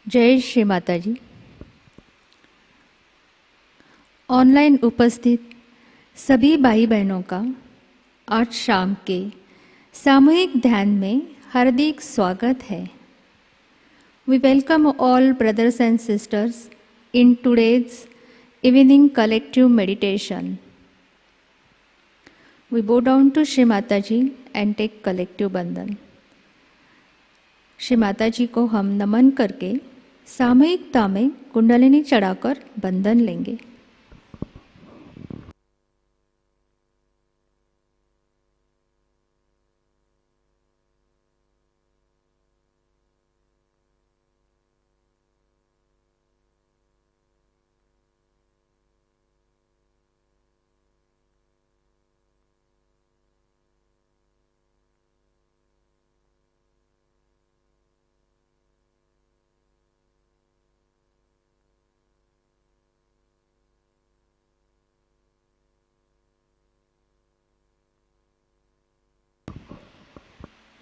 जय श्री माताजी। ऑनलाइन उपस्थित सभी भाई बहनों का आज शाम के सामूहिक ध्यान में हार्दिक स्वागत है। We welcome all brothers and sisters in today's evening collective meditation. We bow down to Shri Mataji and take collective बंधन। श्री माताजी को हम नमन करके सामूहिकता में कुंडलिनी चढ़ाकर बंधन लेंगे।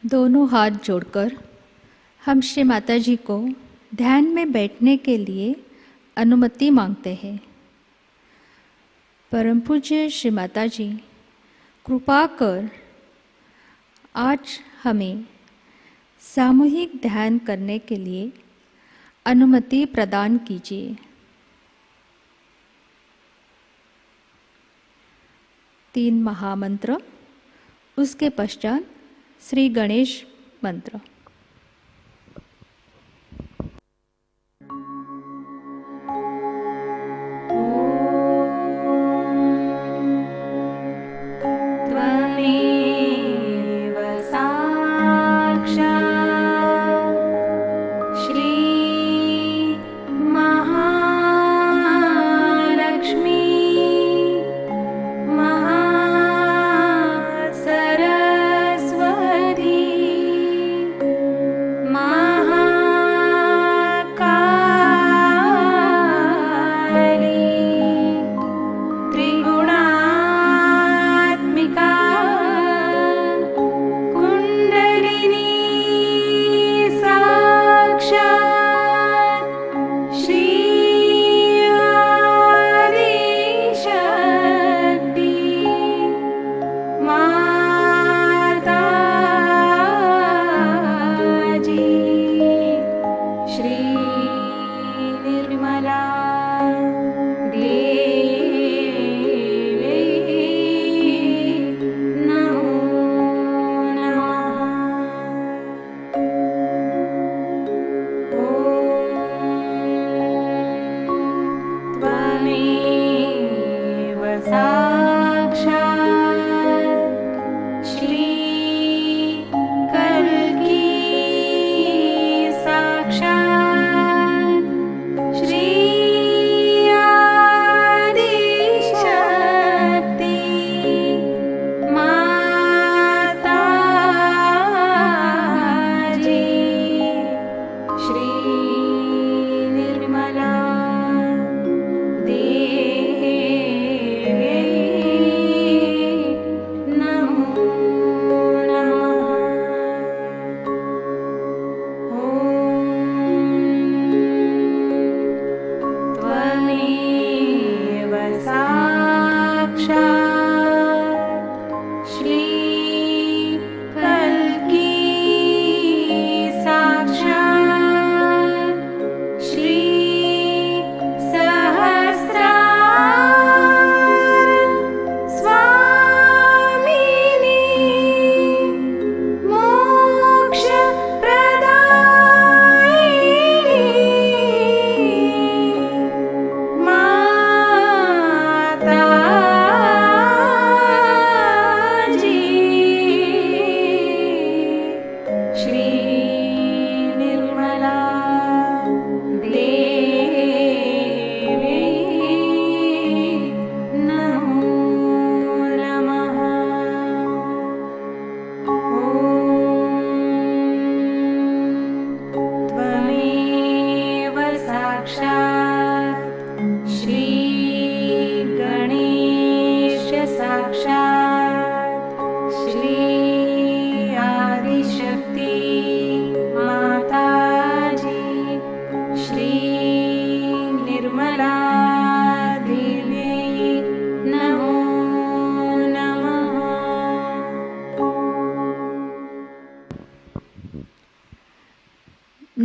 दोनों हाथ जोड़कर हम श्री माताजी को ध्यान में बैठने के लिए अनुमति मांगते हैं। परम पूज्य श्री माताजी, कृपा कर आज हमें सामूहिक ध्यान करने के लिए अनुमति प्रदान कीजिए। तीन महामंत्र, उसके पश्चात श्री गणेश मंत्र।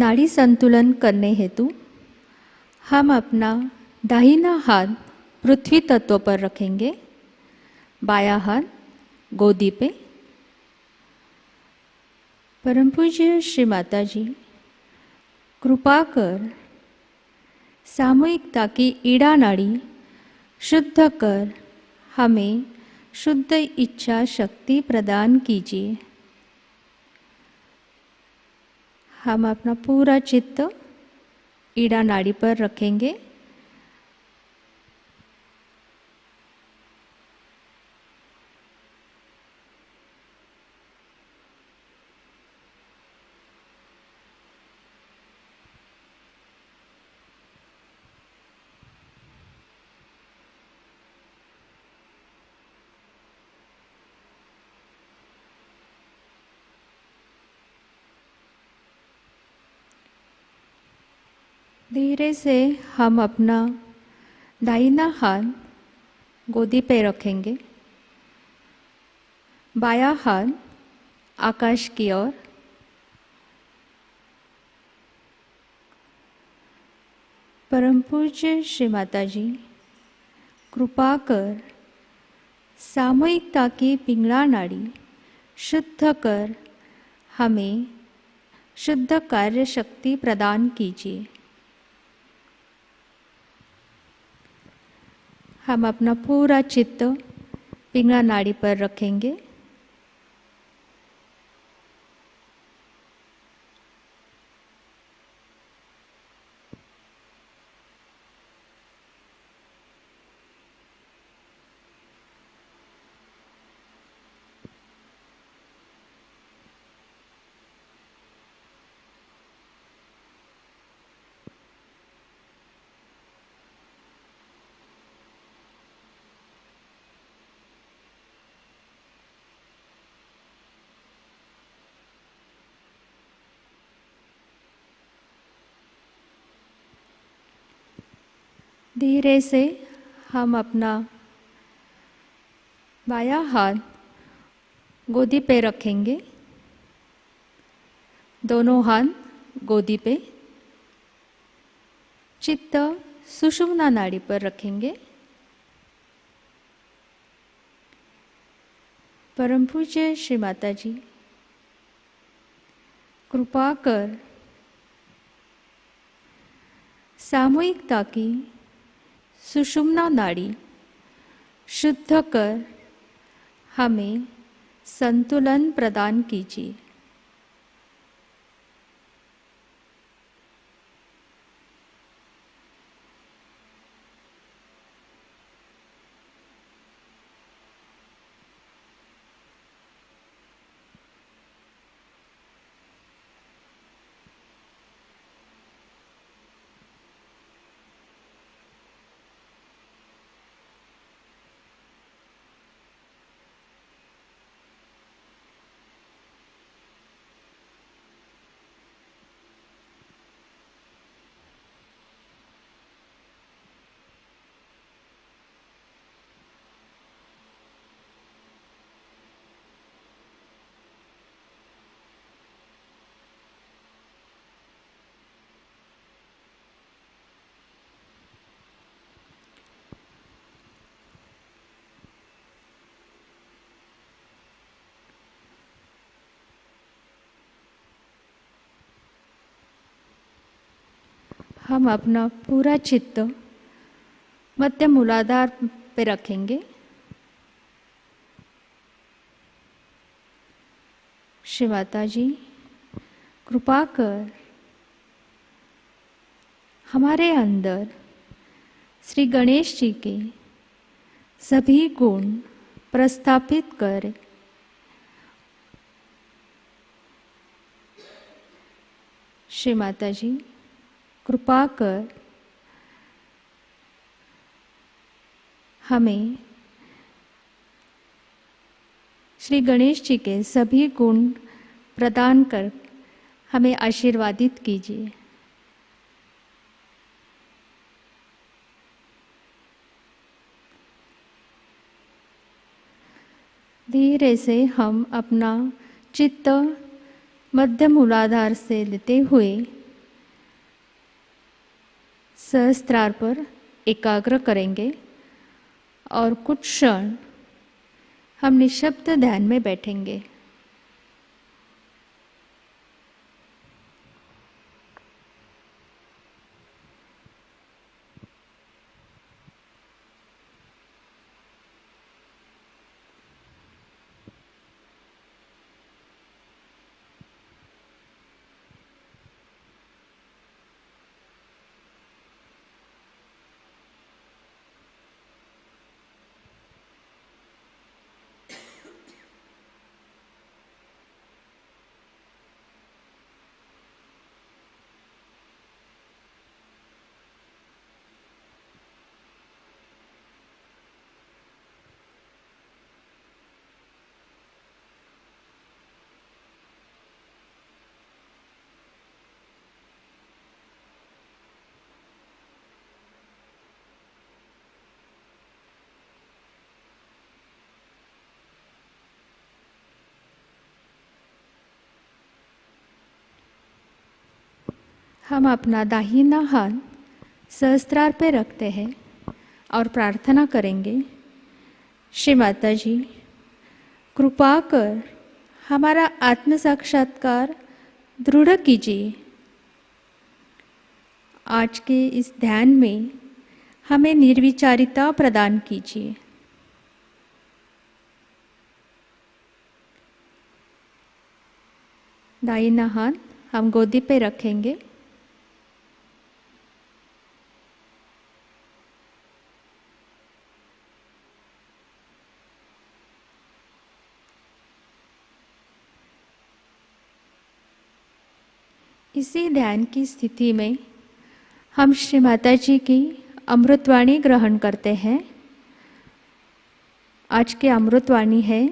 नाड़ी संतुलन करने हेतु हम अपना दाहिना हाथ पृथ्वी तत्व पर रखेंगे, बायां हाथ गोदी पे। परम पूज्य श्री माताजी कृपा कर सामूहिकता की ईड़ा नाड़ी शुद्ध कर हमें शुद्ध इच्छा शक्ति प्रदान कीजिए। हम अपना पूरा चित्त ईड़ा नाड़ी पर रखेंगे। धीरे से हम अपना दाहिना हाथ गोदी पे रखेंगे, बायां हाथ आकाश की ओर। परम पूज्य श्री माताजी कृपा कर सामूहिकता की पिंगला नाड़ी शुद्ध कर हमें शुद्ध कार्य शक्ति प्रदान कीजिए। हम अपना पूरा चित्त पिंगला नाड़ी पर रखेंगे। धीरे से हम अपना बायां हाथ गोदी पे रखेंगे, दोनों हाथ गोदी पे। चित्त सुषुम्ना नाड़ी पर रखेंगे। परम पूज्य श्री माताजी कृपा कर सामूहिकता की सुषुम्ना नाड़ी शुद्ध कर हमें संतुलन प्रदान कीजिए। हम अपना पूरा चित्त मध्य मूलाधार पे रखेंगे। श्री माताजी कृपा कर हमारे अंदर श्री गणेश जी के सभी गुण प्रस्थापित कर श्री माताजी कृपा कर हमें श्री गणेश जी के सभी गुण प्रदान कर हमें आशीर्वादित कीजिए। धीरे से हम अपना चित्त मध्य मूलाधार से लेते हुए सहस्त्रार पर एकाग्र करेंगे और कुछ क्षण हम निशब्द ध्यान में बैठेंगे। हम अपना दाहिना हाथ सहस्त्रार पे रखते हैं और प्रार्थना करेंगे, श्री माता जी कृपा कर हमारा आत्म साक्षात्कार दृढ़ कीजिए। आज के इस ध्यान में हमें निर्विचारिता प्रदान कीजिए। दाहिना हाथ हम गोदी पे रखेंगे। इसी ध्यान की स्थिति में हम श्री माता जी की अमृतवाणी ग्रहण करते हैं। आज की अमृतवाणी है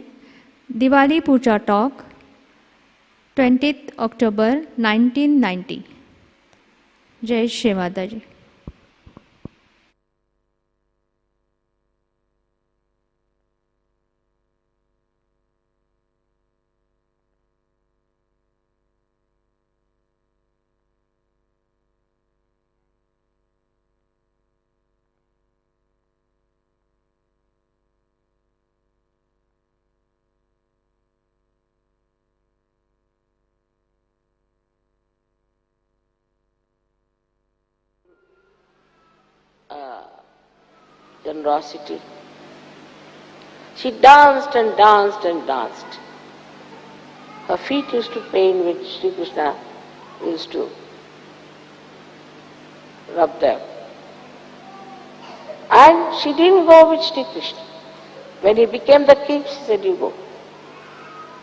दिवाली पूजा टॉक 20 अक्टूबर 1990। जय श्री माता जी। Generosity. She danced and danced and danced. Her feet used to pain when Sri Krishna used to rub them. And she didn't go with Sri Krishna. When he became the king, she said, you go.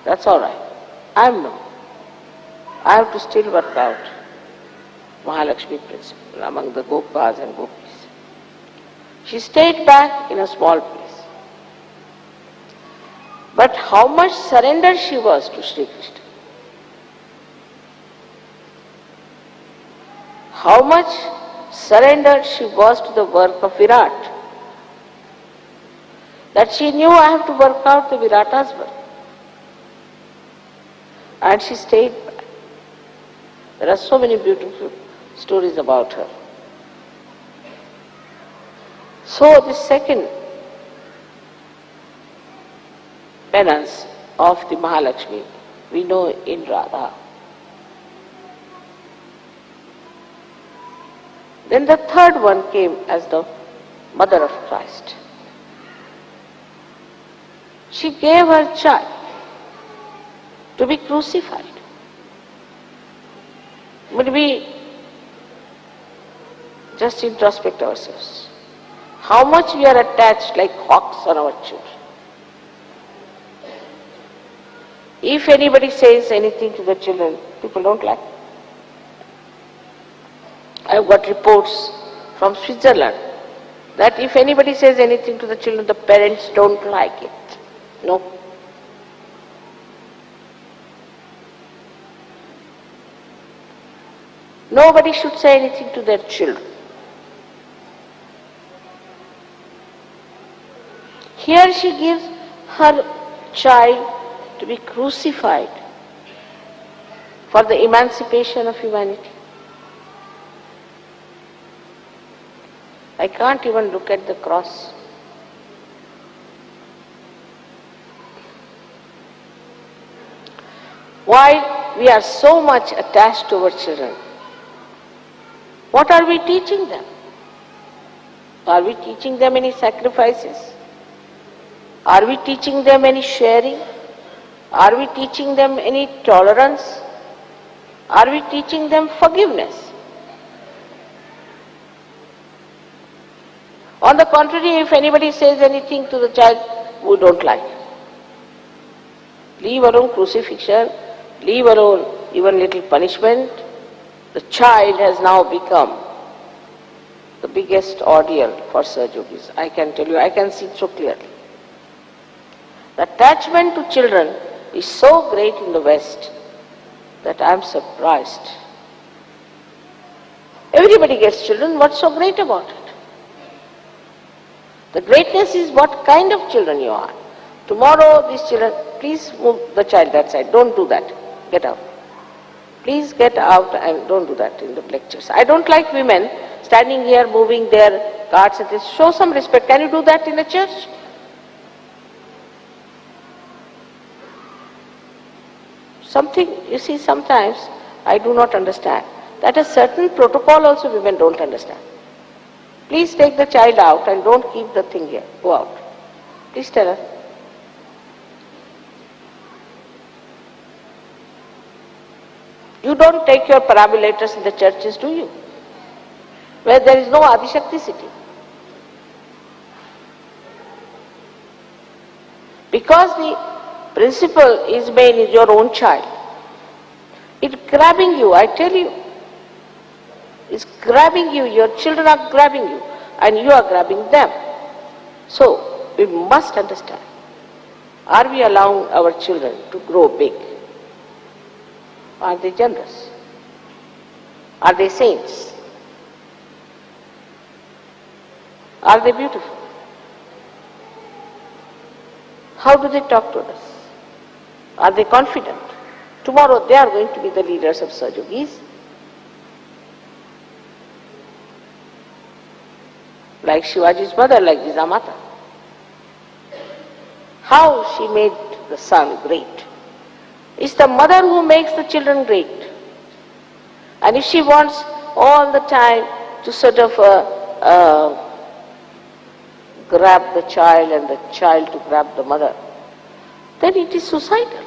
That's all right. I'm no. I have to still work out Mahalakshmi principle among the Gopas and Gopis. She stayed back in a small place. But how much surrendered she was to Sri Krishna. How much surrendered she was to the work of Virat. That she knew I have to work out the Virata's work. And she stayed back. There are so many beautiful stories about her. So the second penance of the Mahalakshmi we know in Radha. Then the third one came as the mother of Christ. She gave her child to be crucified. But we just introspect ourselves. How much we are attached like hawks on our children. If anybody says anything to the children, people don't like it. I've got reports from Switzerland that if anybody says anything to the children, the parents don't like it. No. Nobody should say anything to their children. Here she gives her child to be crucified for the emancipation of humanity. I can't even look at the cross. Why we are so much attached to our children? What are we teaching them? Are we teaching them any sacrifices? Are we teaching them any sharing? Are we teaching them any tolerance? Are we teaching them forgiveness? On the contrary, if anybody says anything to the child we don't like, leave alone crucifixion, leave alone even little punishment, the child has now become the biggest ordeal for Sahajogis. I can tell you, I can see it so clearly. The attachment to children is so great in the West that I am surprised. Everybody gets children, what's so great about it? The greatness is what kind of children you are. Tomorrow these children, please move the child that side, don't do that, get out. Please get out and don't do that in the lectures. I don't like women standing here moving their carts and this. Show some respect. Can you do that in a church? Something, you see, sometimes I do not understand. That a certain protocol also women don't understand. Please take the child out and don't keep the thing here. Go out. Please tell her. You don't take your perambulators in the churches, do you? Where there is no Adishakti sitting. Because the principle is made in your own child. It's grabbing you, I tell you. It's grabbing you, your children are grabbing you, and you are grabbing them. So, we must understand. Are we allowing our children to grow big? Are they generous? Are they saints? Are they beautiful? How do they talk to us? Are they confident? Tomorrow they are going to be the leaders of Sahajogis. Like Shivaji's mother, like Jijamata. How she made the son great. It's the mother who makes the children great. And if she wants all the time to sort of grab the child and the child to grab the mother, then it is suicidal.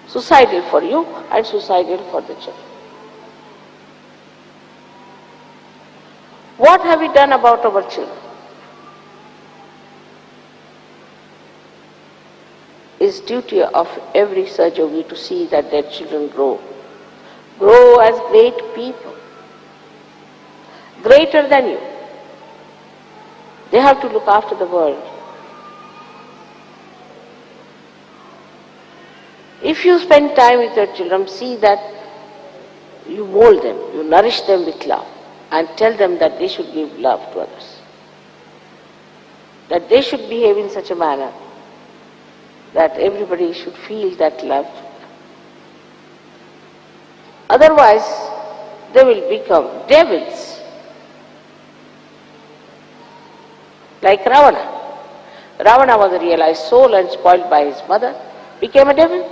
Suicidal for you and suicidal for the children. What have we done about our children? It's duty of every Sahajogi to see that their children grow. Grow as great people. Greater than you. They have to look after the world. If you spend time with your children, see that you mold them, you nourish them with love, and tell them that they should give love to others. That they should behave in such a manner that everybody should feel that love. Otherwise, they will become devils. Like Ravana. Ravana was a realized soul and spoiled by his mother, became a devil.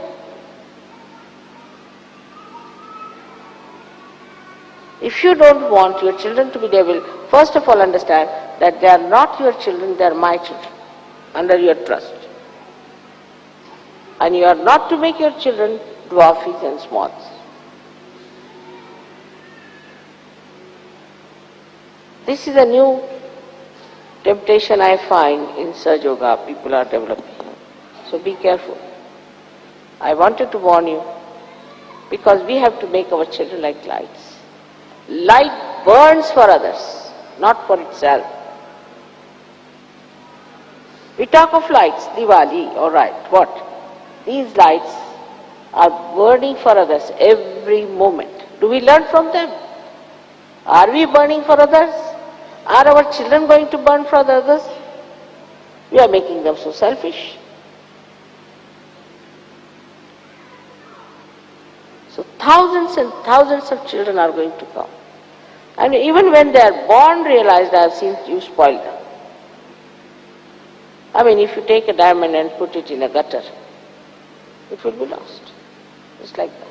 If you don't want your children to be devil, first of all understand that they are not your children, they are my children, under your trust. And you are not to make your children dwarfies and smalls. This is a new temptation I find in Sahaja Yoga people are developing. So be careful. I wanted to warn you because we have to make our children like lights. Light burns for others, not for itself. We talk of lights, Diwali, all right, what? These lights are burning for others every moment. Do we learn from them? Are we burning for others? Are our children going to burn for others? We are making them so selfish. So thousands and thousands of children are going to come. And even when they are born, realized, I have seen you spoil them. I mean, if you take a diamond and put it in a gutter, it will be lost. It's like that.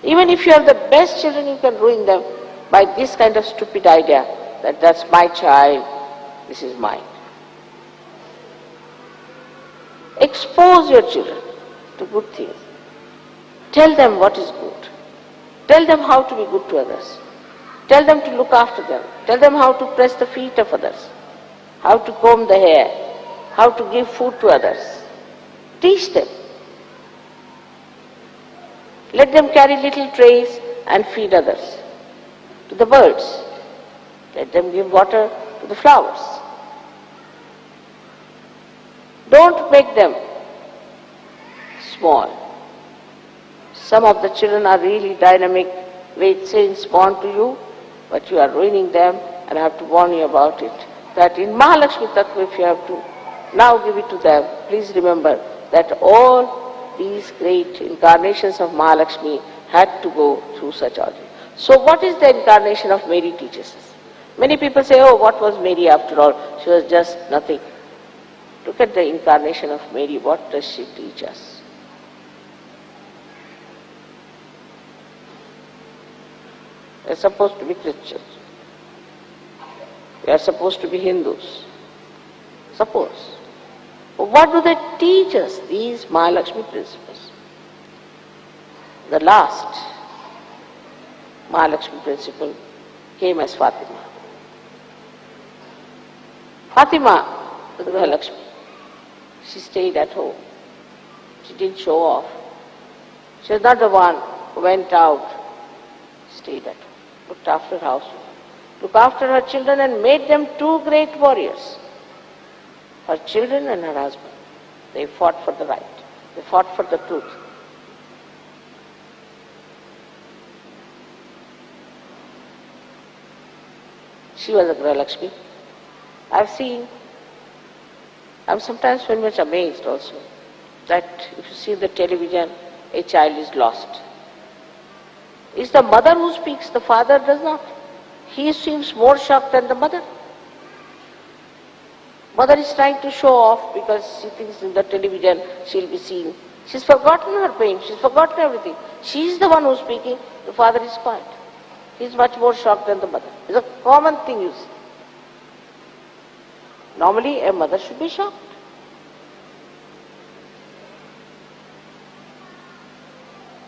Even if you have the best children, you can ruin them by this kind of stupid idea that that's my child, this is mine. Expose your children to good things. Tell them what is good. Tell them how to be good to others. Tell them to look after them. Tell them how to press the feet of others, how to comb the hair, how to give food to others. Teach them. Let them carry little trays and feed others, to the birds. Let them give water to the flowers. Don't make them small. Some of the children are really dynamic, great saints born to you, but you are ruining them, and I have to warn you about it. That in Mahalakshmi Tattva, if you have to now give it to them, please remember that all these great incarnations of Mahalakshmi had to go through such ordeal. So what is the incarnation of Mary teaches us? Many people say, oh, what was Mary after all? She was just nothing. Look at the incarnation of Mary. What does she teach us? We are supposed to be Christians. We are supposed to be Hindus. Suppose. But what do they teach us, these Mahalakshmi principles? The last Mahalakshmi principle came as Fatima. Fatima, the Mahalakshmi, she stayed at home. She didn't show off. She was not the one who went out. She stayed at home, looked after her household, looked after her children and made them two great warriors. Her children and her husband. They fought for the right. They fought for the truth. She was a Grahalakshmi. I'm sometimes very much amazed also that if you see the television, a child is lost. It's the mother who speaks, the father does not. He seems more shocked than the mother. Mother is trying to show off because she thinks in the television she'll be seen. She's forgotten her pain, she's forgotten everything. She's the one who's speaking, the father is quiet. He's much more shocked than the mother. It's a common thing you see. Normally a mother should be shocked.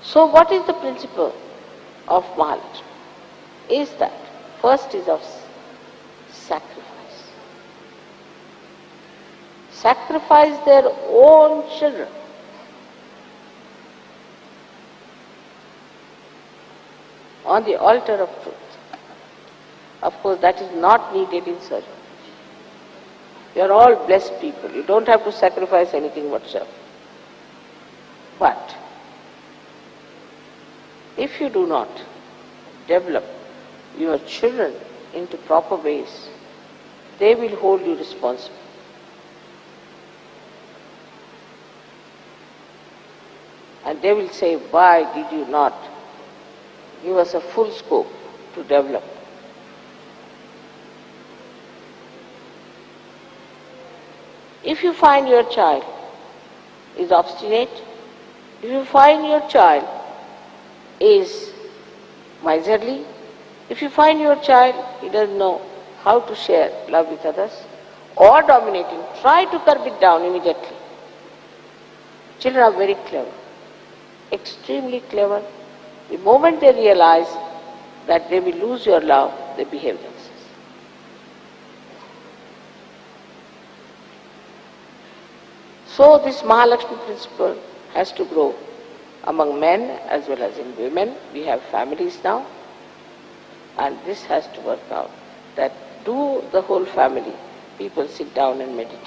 So what is the principle of Mahalakshmi? Is that first is of sacrifice. Sacrifice their own children. On the altar of truth. Of course, that is not needed in surgery. You are all blessed people. You don't have to sacrifice anything whatsoever. But if you do not develop your children into proper ways, they will hold you responsible. And they will say, why did you not give us a full scope to develop? If you find your child is obstinate, if you find your child is miserly, if you find your child he doesn't know how to share love with others, or dominating, try to curb it down immediately. Children are very clever, extremely clever. The moment they realize that they will lose your love, they behave themselves. So this Mahalakshmi principle has to grow among men as well as in women. We have families now, and this has to work out. That do the whole family, people sit down and meditate.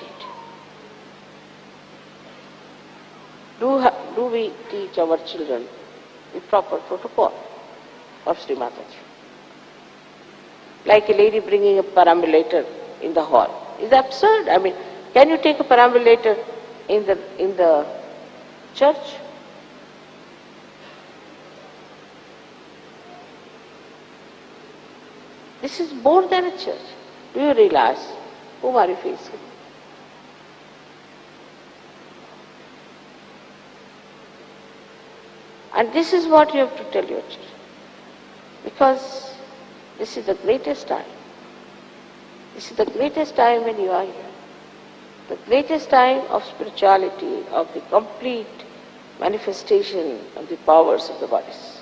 Do we teach our children the proper protocol of Shri Mataji? Like a lady bringing a perambulator in the hall. It's absurd. I mean, can you take a perambulator in the church? This is more than a church. Do you realize whom are you facing? And this is what you have to tell your children. Because this is the greatest time. This is the greatest time when you are here. The greatest time of spirituality, of the complete manifestation of the powers of the bodies.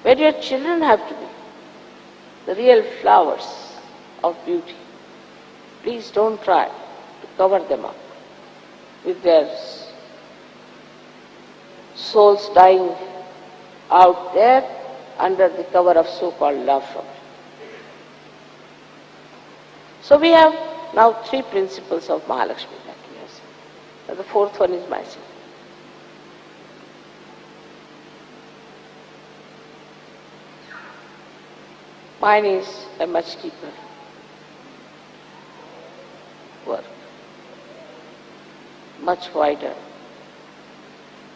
Where your children have to be the real flowers of beauty. Please don't try to cover them up with their souls dying out there under the cover of so-called love from you. So we have now 3 principles of Mahalakshmi that we have seen. Now the 4th one is myself. Mine is a much deeper work, much wider,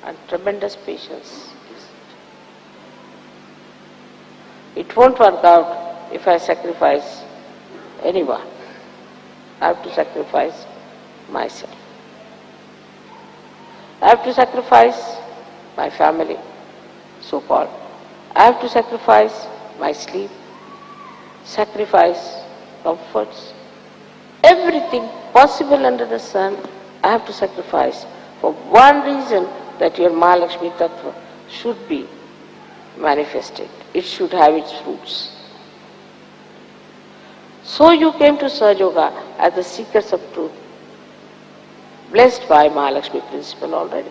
and tremendous patience. It won't work out if I sacrifice anyone. I have to sacrifice myself. I have to sacrifice my family, so-called. I have to sacrifice my sleep, sacrifice comforts, everything possible under the sun, I have to sacrifice for one reason, that your Mahalakshmi Tattva should be manifested. It should have its fruits. So you came to Sahajayoga as the seekers of truth, blessed by Mahalakshmi principle already.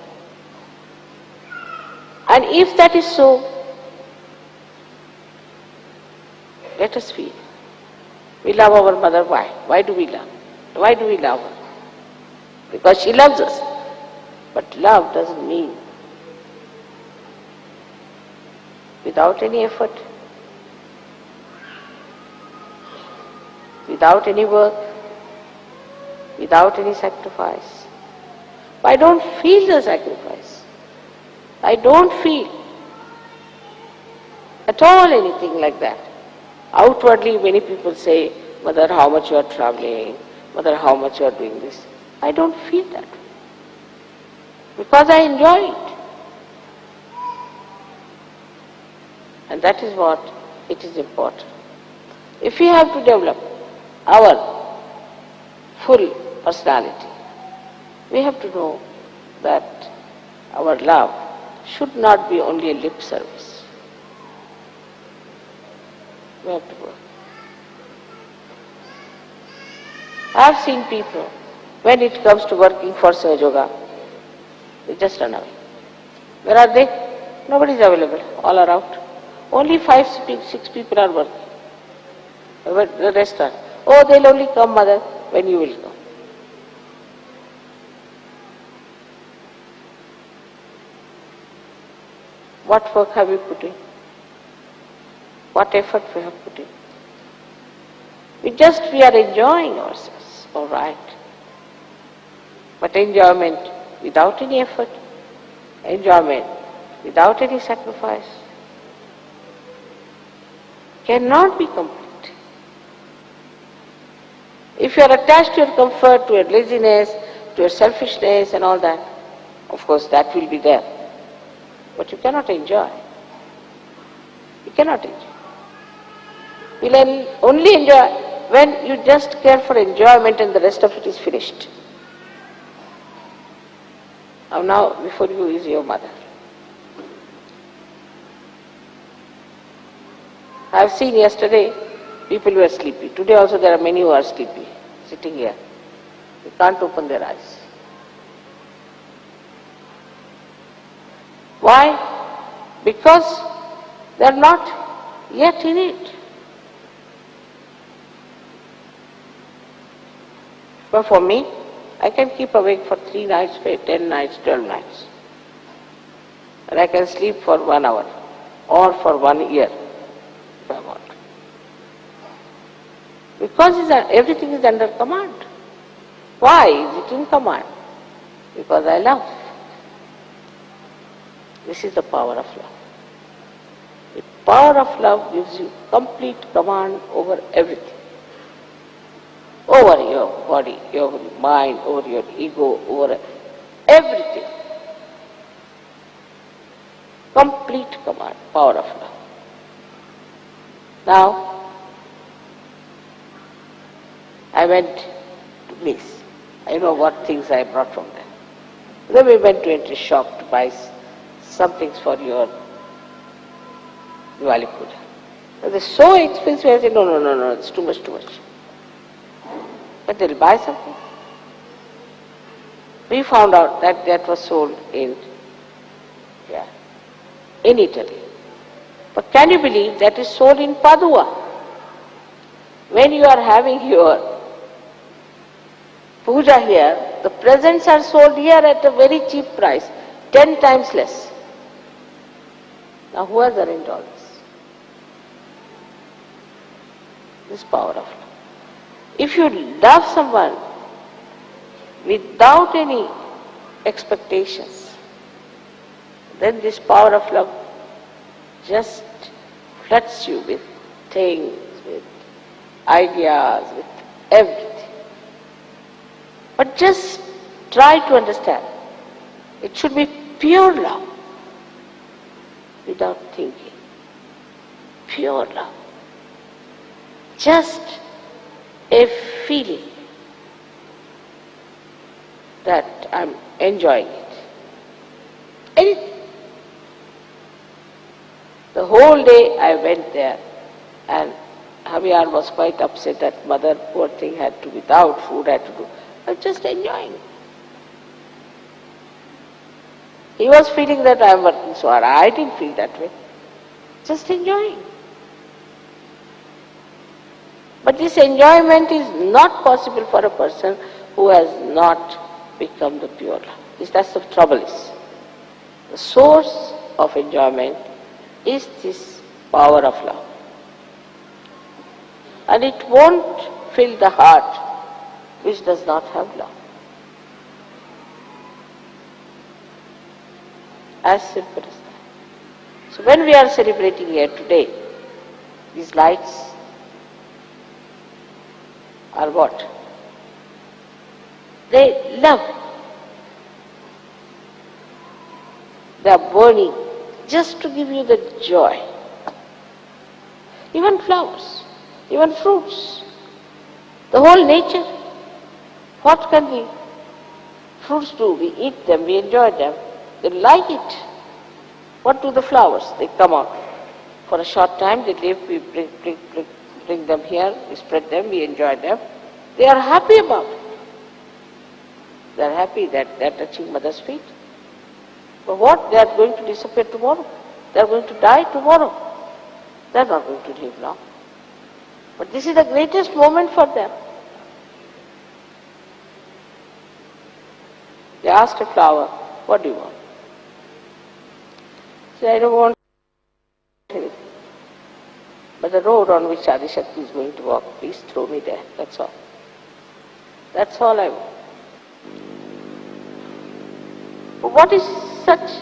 And if that is so, let us feel. We love our mother. Why? Why do we love? Why do we love her? Because she loves us. But love doesn't mean without any effort, without any work, without any sacrifice. I don't feel the sacrifice. I don't feel at all anything like that. Outwardly, many people say, Mother, how much you are traveling, Mother, how much you are doing this. I don't feel that. Because I enjoy it. And that is what it is important. If we have to develop our full personality, we have to know that our love should not be only a lip service. We have to work. I have seen people, when it comes to working for Sahajayoga, they just run away. Where are they? Nobody is available. All are out. Only 5, 6 people are working. The rest are, oh, they'll only come, Mother, when you will come. What work have you put in? What effort we have put in? We are enjoying ourselves, all right. But enjoyment without any effort, enjoyment without any sacrifice, cannot be complete. If you are attached to your comfort, to your laziness, to your selfishness and all that, of course that will be there. But you cannot enjoy. You cannot enjoy. You will only enjoy when you just care for enjoyment and the rest of it is finished. Now before you is your mother. I have seen yesterday people who are sleepy. Today also there are many who are sleepy, sitting here. They can't open their eyes. Why? Because they are not yet in it. But for me, I can keep awake for 3 nights, 10 nights, 12 nights. And I can sleep for 1 hour or for 1 year if I want. Because everything is under command. Why is it in command? Because I love. This is the power of love. power of love gives you complete command over everything. Over your body, your mind, over your ego, over everything. Complete command, power of love. Now, I went to Greece. I know what things I brought from there. Then we went to a shop to buy some things for your Diwali Puja. They're so expensive, I said, no, it's too much. But they'll buy something. We found out that that was sold in Italy. But can you believe that is sold in Padua? When you are having your puja here, the presents are sold here at a very cheap price, 10 times less. Now who has arranged all this? This power of love. If you love someone without any expectations, then this power of love just floods you with things, with ideas, with everything. But just try to understand. It should be pure love, without thinking. Pure love. Just a feeling that I'm enjoying it. Anything. The whole day I went there, and Javier was quite upset that mother, poor thing, had to, without food, had to do. I was just enjoying. He was feeling that I am working so hard. I didn't feel that way. Just enjoying. But this enjoyment is not possible for a person who has not become the pure love. That's the trouble is. The source of enjoyment is this power of love. And it won't fill the heart which does not have love. As simple as that. So when we are celebrating here today, these lights are what? They love. They are burning just to give you the joy. Even flowers, even fruits, the whole nature. What can we fruits do? We eat them, we enjoy them. They like it. What do the flowers? They come out. For a short time they live, we bring them here, we spread them, we enjoy them. They are happy about it. They are happy that they are touching mother's feet. But what? They are going to disappear tomorrow. They are going to die tomorrow. They are not going to live long. But this is the greatest moment for them. They asked a flower, what do you want? She said, I don't want anything. But the road on which Adi Shakti is going to walk, please throw me there. That's all. That's all I want. But what is such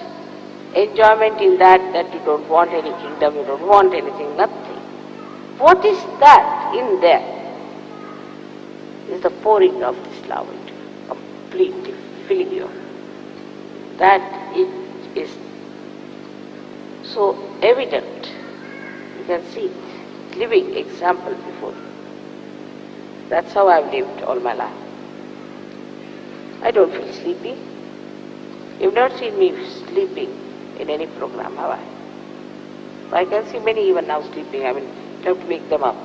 enjoyment in that you don't want any kingdom, you don't want anything, nothing. What is that in there? Is the pouring of this love into you, completely filling you. That it is so evident. You can see it, living example before you. That's how I've lived all my life. I don't feel sleepy. You've not seen me sleeping in any program, have I? I can see many even now sleeping. I mean, you have to wake them up.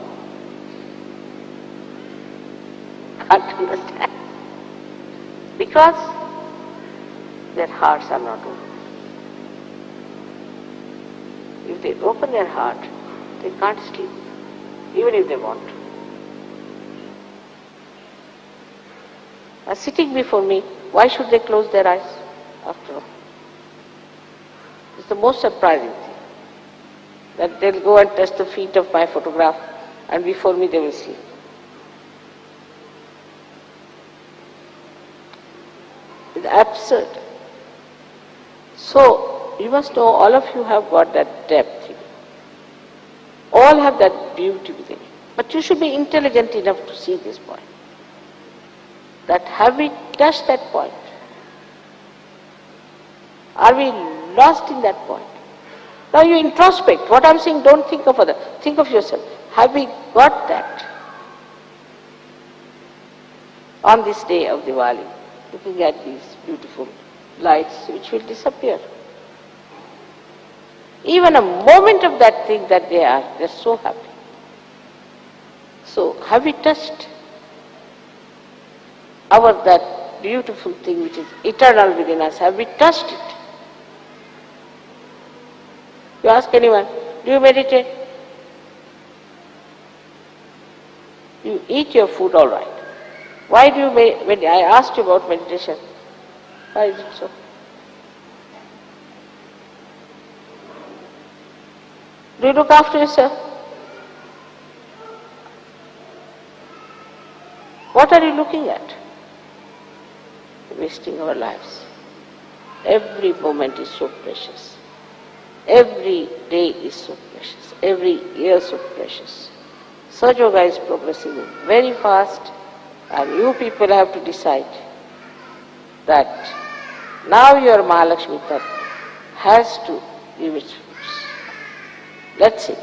Can't understand. Because their hearts are not open. If they open their heart, they can't sleep, even if they want to. Are sitting before me, why should they close their eyes after all? It's the most surprising thing. That they'll go and touch the feet of my photograph and before me they will sleep. It's absurd. So, you must know all of you have got that depth. all have that beauty within you. But you should be intelligent enough to see this point. That have we touched that point? Are we lost in that point? Now you introspect. What I'm saying, don't think of others. Think of yourself. Have we got that? On this day of Diwali, looking at these beautiful lights which will disappear. Even a moment of that thing that they're so happy. So have we touched that beautiful thing which is eternal within us? Have we touched it? You ask anyone, do you meditate? You eat your food all right. Why do you meditate? I asked you about meditation. Why is it so? Do you look after yourself? What are you looking at? Wasting our lives. Every moment is so precious. Every day is so precious. Every year so precious. Sahajayoga is progressing very fast, and you people have to decide that now your Mahalakshmi Tattva has to give its fruits. Let's see.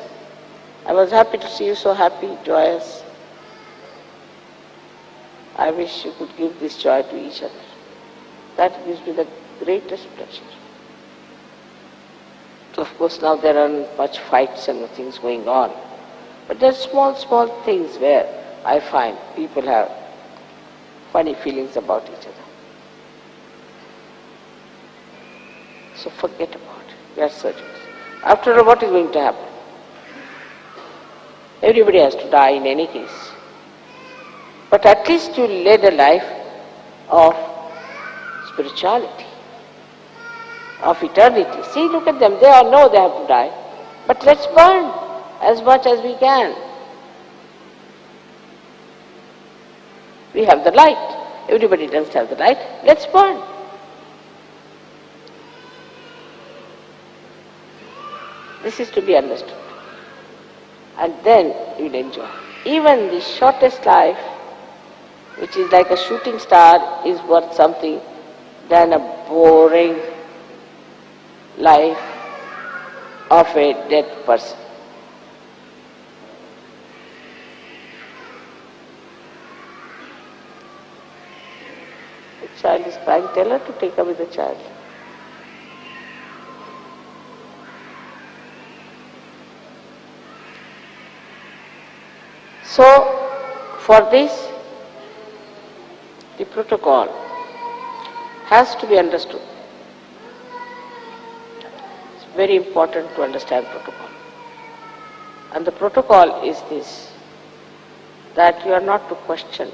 I was happy to see you so happy, joyous. I wish you could give this joy to each other. That gives me the greatest pleasure. So of course now there aren't much fights and things going on. But there are small things where I find people have funny feelings about each other. So forget about it. We are searchers. After all, what is going to happen? Everybody has to die in any case. But at least you led a life of spirituality, of eternity. See, look at them. They all know they have to die. But let's burn as much as we can. We have the light. Everybody doesn't have the light. Let's burn. This is to be understood. And then you'll enjoy. Even the shortest life, which is like a shooting star, is worth something than a boring life of a dead person. The child is crying. Tell her to take away the child. So, for this, the protocol has to be understood. It's very important to understand protocol. And the protocol is this, that you are not to question me.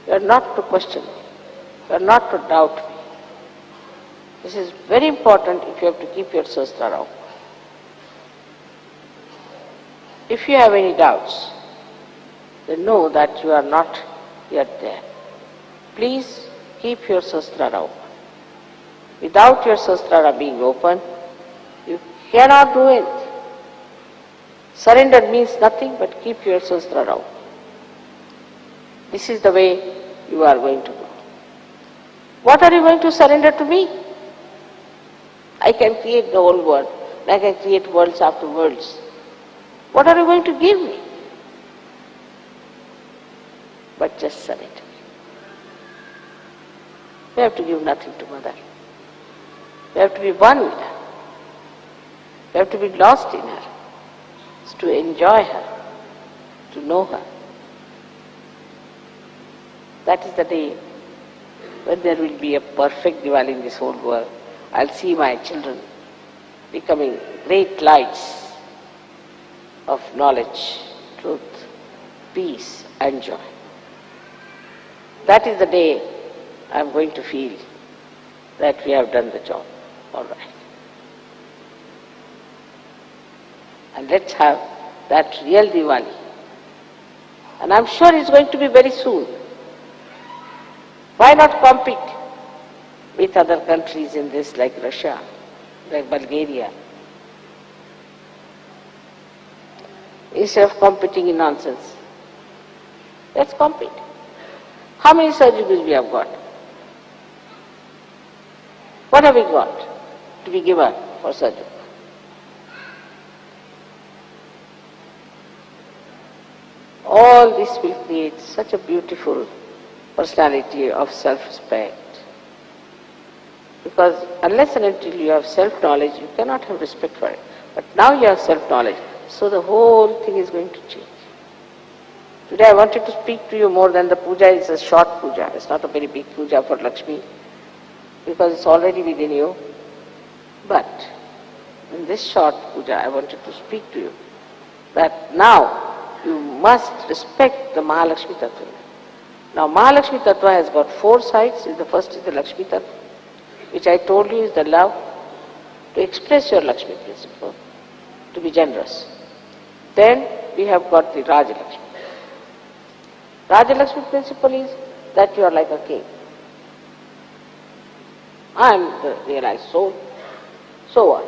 You are not to question me. You are not to doubt me. This is very important if you have to keep your sastra open. If you have any doubts, then know that you are not yet there. Please keep your sastra open. Without your sastra being open, you cannot do anything. Surrender means nothing but keep your sastra open. This is the way you are going to go. What are you going to surrender to me? I can create the whole world. I can create worlds after worlds. What are you going to give me? But just surrender. You have to give nothing to Mother. You have to be one with her. You have to be lost in her. It's to enjoy her, to know her. That is the day when there will be a perfect Diwali in this whole world. I'll see my children becoming great lights of knowledge, truth, peace and joy. That is the day I'm going to feel that we have done the job. All right. And let's have that real Diwali. And I'm sure it's going to be very soon. Why not compete with other countries in this, like Russia, like Bulgaria, instead of competing in nonsense. Let's compete. How many Sahajogis we have got? What have we got to be given for Sahajayoga? All this will create such a beautiful personality of self-respect. Because unless and until you have self-knowledge, you cannot have respect for it. But now you have self-knowledge, so the whole thing is going to change. Today I wanted to speak to you more than the puja. It's a short puja. It's not a very big puja for Lakshmi, because it's already within you. But in this short puja, I wanted to speak to you that now you must respect the Mahalakshmi Tattva. Now Mahalakshmi Tattva has got 4 sides. The first is the Lakshmi Tattva, which I told you is the love to express your Lakshmi principle, to be generous. Then we have got the Raja Lakshmi. Raja Lakshmi principle is that you are like a king. I am the realized soul. So what?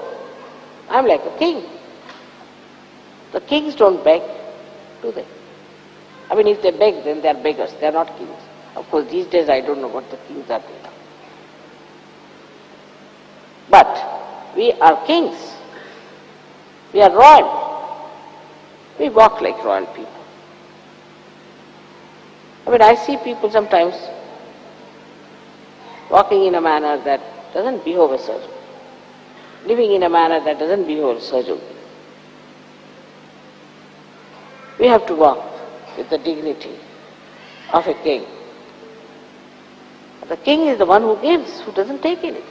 I am like a king. The kings don't beg, do they? I mean, if they beg, then they are beggars. They are not kings. Of course, these days I don't know what the kings are doing. But we are kings. We are royal. We walk like royal people. I mean, I see people sometimes walking in a manner that doesn't behove as Sahajayogi, living in a manner that doesn't behave as Sahajayogi. We have to walk with the dignity of a king. The king is the one who gives, who doesn't take anything.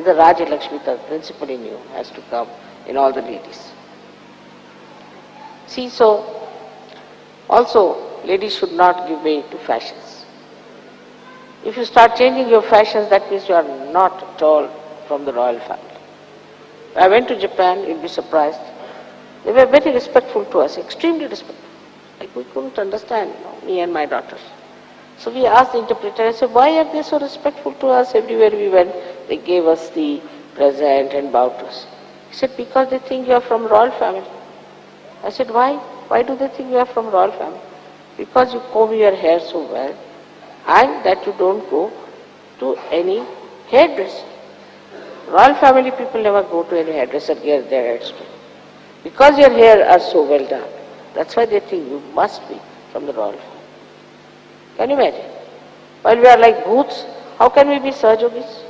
The Raja Lakshmi principle in you has to come in all the ladies. See, so also ladies should not give way to fashions. If you start changing your fashions, that means you are not at all from the royal family. I went to Japan, you'll be surprised. They were very respectful to us, extremely respectful. Like we couldn't understand, me and my daughters. So we asked the interpreter, I said, why are they so respectful to us? Everywhere we went, they gave us the present and bowed to us. He said, because they think you are from royal family. I said, why? Why do they think you are from royal family? Because you comb your hair so well, and that you don't go to any hairdresser. Royal family people never go to any hairdresser, get their hair straight. Because your hair are so well done, that's why they think you must be from the royal family. Can you imagine? While we are like bhoots, how can we be Sahajogis?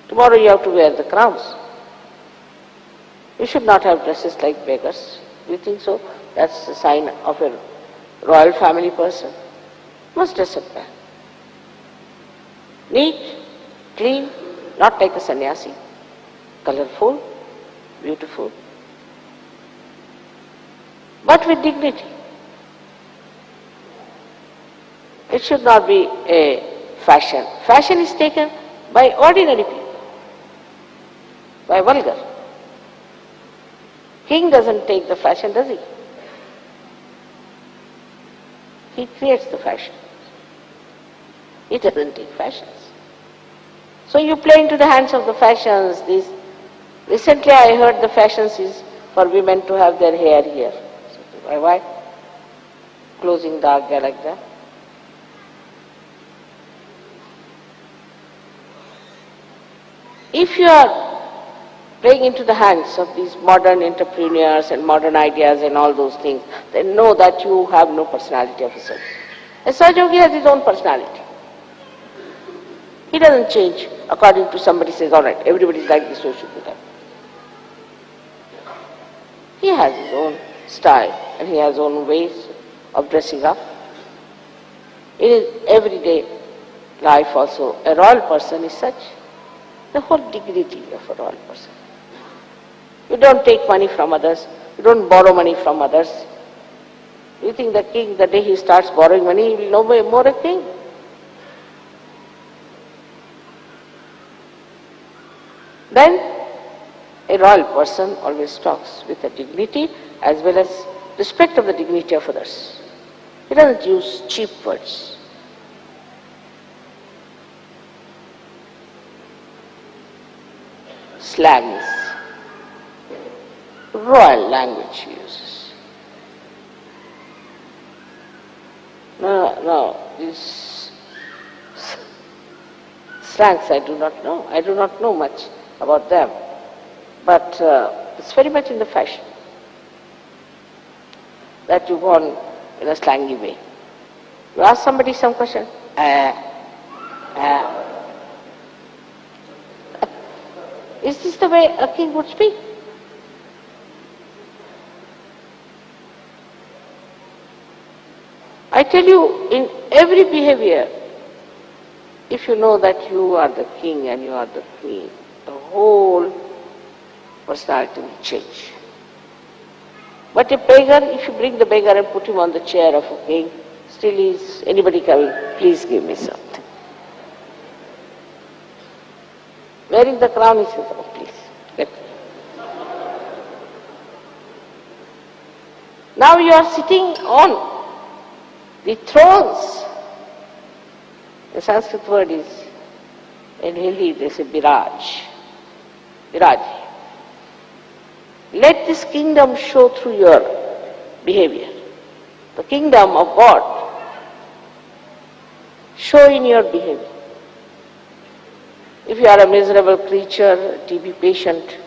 Tomorrow you have to wear the crowns. You should not have dresses like beggars. Do you think so? That's the sign of a royal family person. You must dress up well. Neat, clean, not like a sannyasi. Colorful, beautiful, but with dignity. It should not be a fashion. Fashion is taken by ordinary people, by vulgar. King doesn't take the fashion, does he? He creates the fashion. He doesn't take fashions. So you play into the hands of the fashions. Recently I heard the fashions is for women to have their hair here. So why? Closing the agya like that. If you are playing into the hands of these modern entrepreneurs and modern ideas and all those things, then know that you have no personality of a Sahajayogi. A Sahajayogi has his own personality. He doesn't change according to somebody says, all right, everybody is like this, so should be that. He has his own style and he has his own ways of dressing up. In his everyday life also, a royal person is such. The whole dignity of a royal person. You don't take money from others. You don't borrow money from others. You think the king, the day he starts borrowing money, he will no more a king. Then a royal person always talks with a dignity as well as respect of the dignity of others. He doesn't use cheap words. Slangs. royal language he uses. No, these slangs I do not know. I do not know much about them. But it's very much in the fashion that you go on in a slangy way. You ask somebody some question, Is this the way a king would speak? I tell you, in every behavior, if you know that you are the king and you are the queen, the whole personality will change. But a beggar, if you bring the beggar and put him on the chair of a king, still is anybody coming, please give me something. Wearing the crown, he says, oh please, get me. Now you are sitting on the thrones. The Sanskrit word is, in Hindi they say biraj. Biraj. Let this kingdom show through your behavior. The kingdom of God show in your behavior. If you are a miserable creature, a TB patient,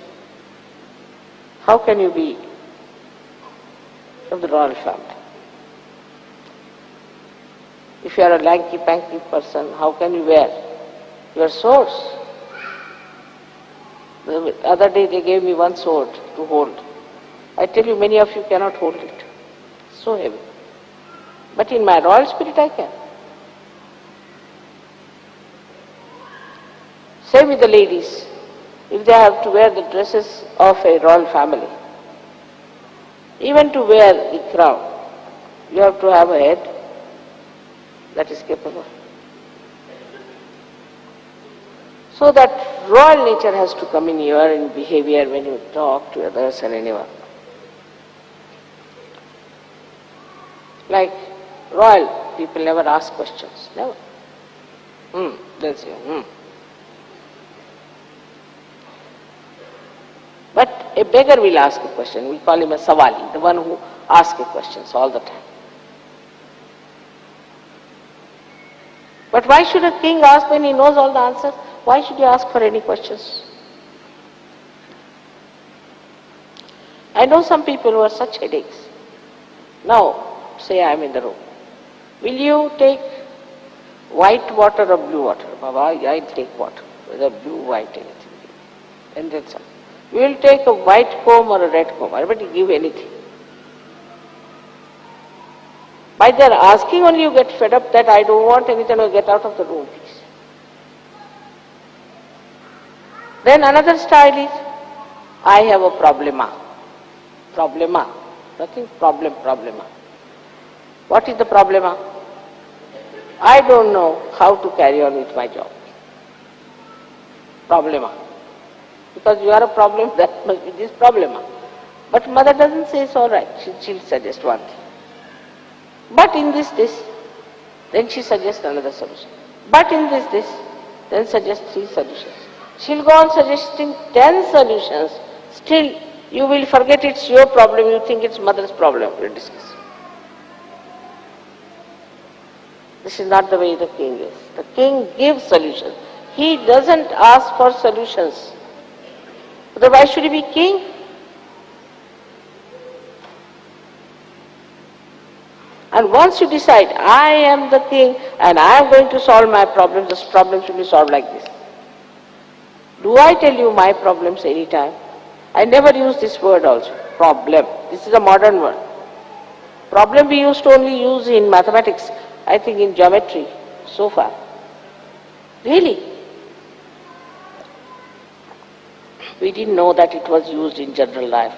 how can you be of the royal family? If you are a lanky, panky person, how can you wear your swords? The other day they gave me one sword to hold. I tell you, many of you cannot hold it. It's so heavy. But in my royal spirit I can. Same with the ladies. If they have to wear the dresses of a royal family, even to wear the crown, you have to have a head that is capable. So that royal nature has to come in your behavior when you talk to others and anyone. Like royal people never ask questions, never. They'll say, But a beggar will ask a question. We call him a savali, the one who asks questions all the time. But why should a king ask when he knows all the answers? Why should he ask for any questions? I know some people who have such headaches. Now, say I am in the room. Will you take white water or blue water? Baba, I'll take water, whether blue, white, anything. And then some. We will take a white comb or a red comb. Everybody give anything. By their asking only you get fed up that I don't want anything, or get out of the room, please. Then another style is, I have a problema. Problema. Nothing problema. What is the problema? I don't know how to carry on with my job. Problema. Because you are a problem, that must be this problema. But mother doesn't say it's all right. She'll suggest one thing. But in this, then she suggests another solution. But in this, then suggests 3 solutions. She'll go on suggesting 10 solutions. Still, you will forget it's your problem. You think it's mother's problem. We'll discuss. This is not the way the king is. The king gives solutions. He doesn't ask for solutions. Otherwise, should he be king? And once you decide, I am the king and I am going to solve my problems, this problem should be solved like this. Do I tell you my problems any time? I never use this word also, problem. This is a modern word. Problem we used to only use in mathematics, I think in geometry, so far. Really? We didn't know that it was used in general life.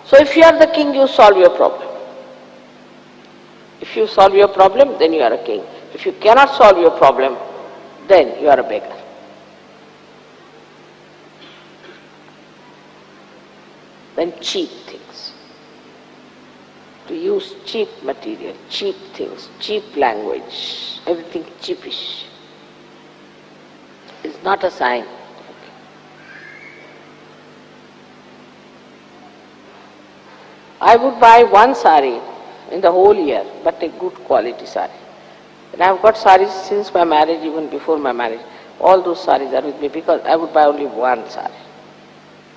So if you are the king, you solve your problem. If you solve your problem, then you are a king. If you cannot solve your problem, then you are a beggar. Then cheap things. To use cheap material, cheap things, cheap language, everything cheapish, is not a sign. I would buy one sari in the whole year, but a good quality sari. And I have got saris since my marriage, even before my marriage. All those saris are with me because I would buy only one sari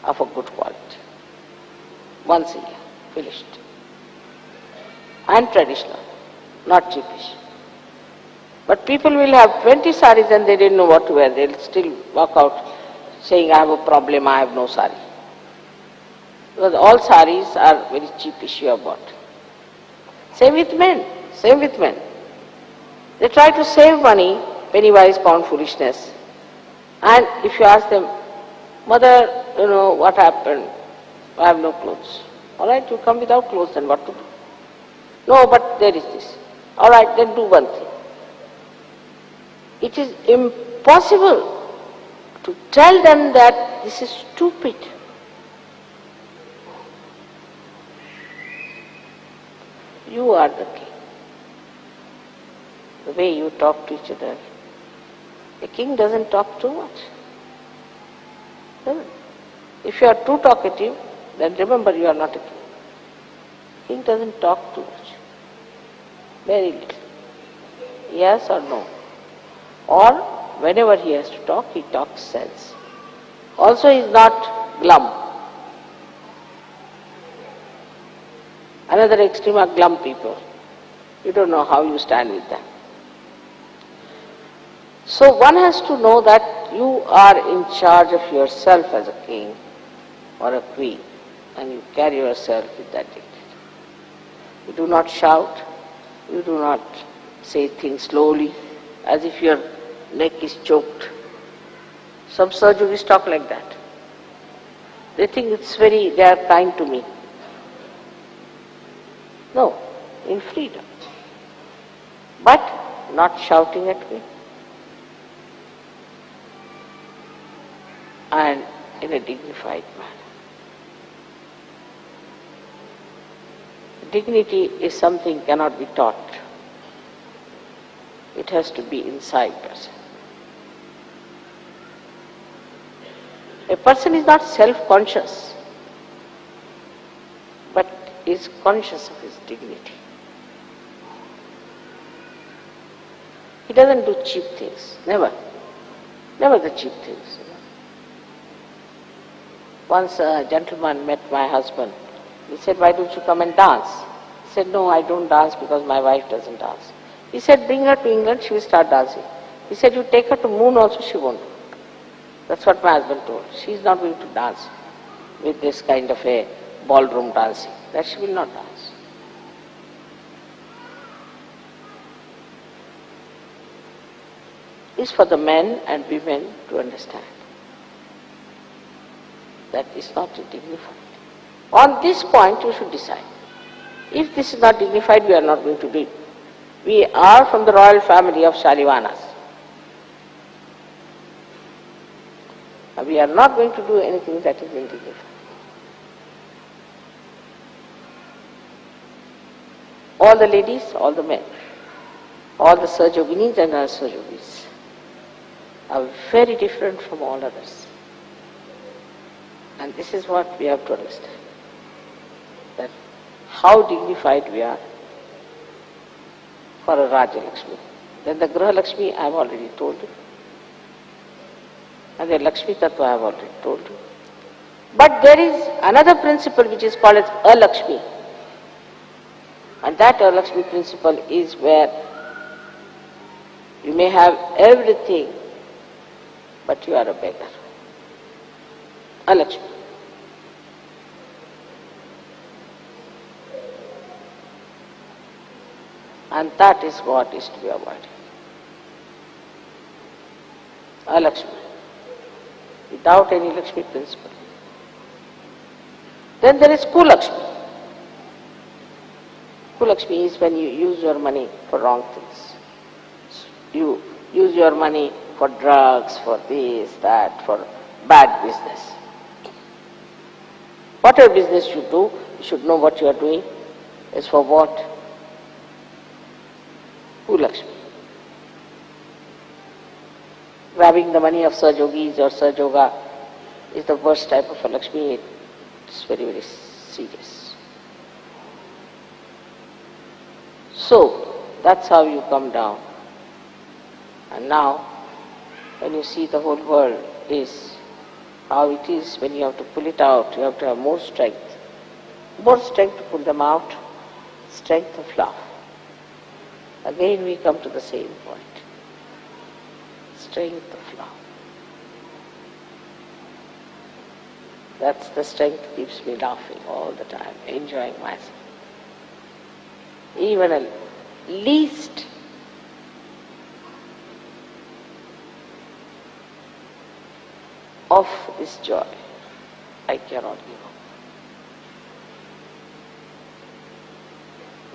of a good quality. Once a year, finished. And traditional, not cheapish. But people will have 20 saris and they didn't know what to wear. They'll still walk out saying, I have a problem, I have no sari. Because all saris are very cheapish you have bought. Same with men, same with men. They try to save money, penny wise, pound foolishness. And if you ask them, mother, what happened? I have no clothes. All right, you come without clothes, then what to do? No, but there is this. All right, then do one thing. It is impossible to tell them that this is stupid. You are the king. The way you talk to each other. A king doesn't talk too much. If you are too talkative, then remember you are not a king. King doesn't talk too much. Very little. Yes or no. Or whenever he has to talk, he talks sense. Also he is not glum. Another extreme are glum people. You don't know how you stand with them. So one has to know that you are in charge of yourself as a king or a queen, and you carry yourself with that dignity. You do not shout, you do not say things slowly as if your neck is choked. Some Sahajogis talk like that. They think they are kind to me. No, in freedom. But not shouting at me. And in a dignified manner. Dignity is something cannot be taught. It has to be inside person. A person is not self-conscious, but is conscious of his dignity. He doesn't do cheap things, never. Never the cheap things. Once a gentleman met my husband. He said, why don't you come and dance? He said, no, I don't dance because my wife doesn't dance. He said, bring her to England, she will start dancing. He said, you take her to Moon also, she won't. That's what my husband told. She is not going to dance with this kind of a ballroom dancing. That she will not dance. It's for the men and women to understand that is not dignified. On this point you should decide. If this is not dignified, we are not going to do it. We are from the royal family of Shalivanas. We are not going to do anything that is indignified. All the ladies, all the men, all the Sahajoginis and our Sahajogis are very different from all others. And this is what we have to understand. That how dignified we are for a Raja Lakshmi. Then the Graha Lakshmi I have already told you. And the Lakshmi Tattva I have already told you. But there is another principle which is called as A-Lakshmi. And that A-Lakshmi principle is where you may have everything, but you are a beggar. A-Lakshmi. And that is what is to be avoided. A-Lakshmi. Without any Lakshmi principle. Then there is Ku-Lakshmi. Ku-Lakshmi is when you use your money for wrong things. You use your money for drugs, for this, that, for bad business. Whatever business you do, you should know what you are doing is for what? Ku-Lakshmi. Grabbing the money of Sahajogis or Sahajoga is the worst type of a Lakshmi. It's very, very serious. So, that's how you come down. And now, when you see the whole world is how it is, when you have to pull it out, you have to have more strength. More strength to pull them out, strength of love. Again we come to the same point. Strength of love. That's the strength that keeps me laughing all the time, enjoying myself. Even a least of this joy I cannot give up.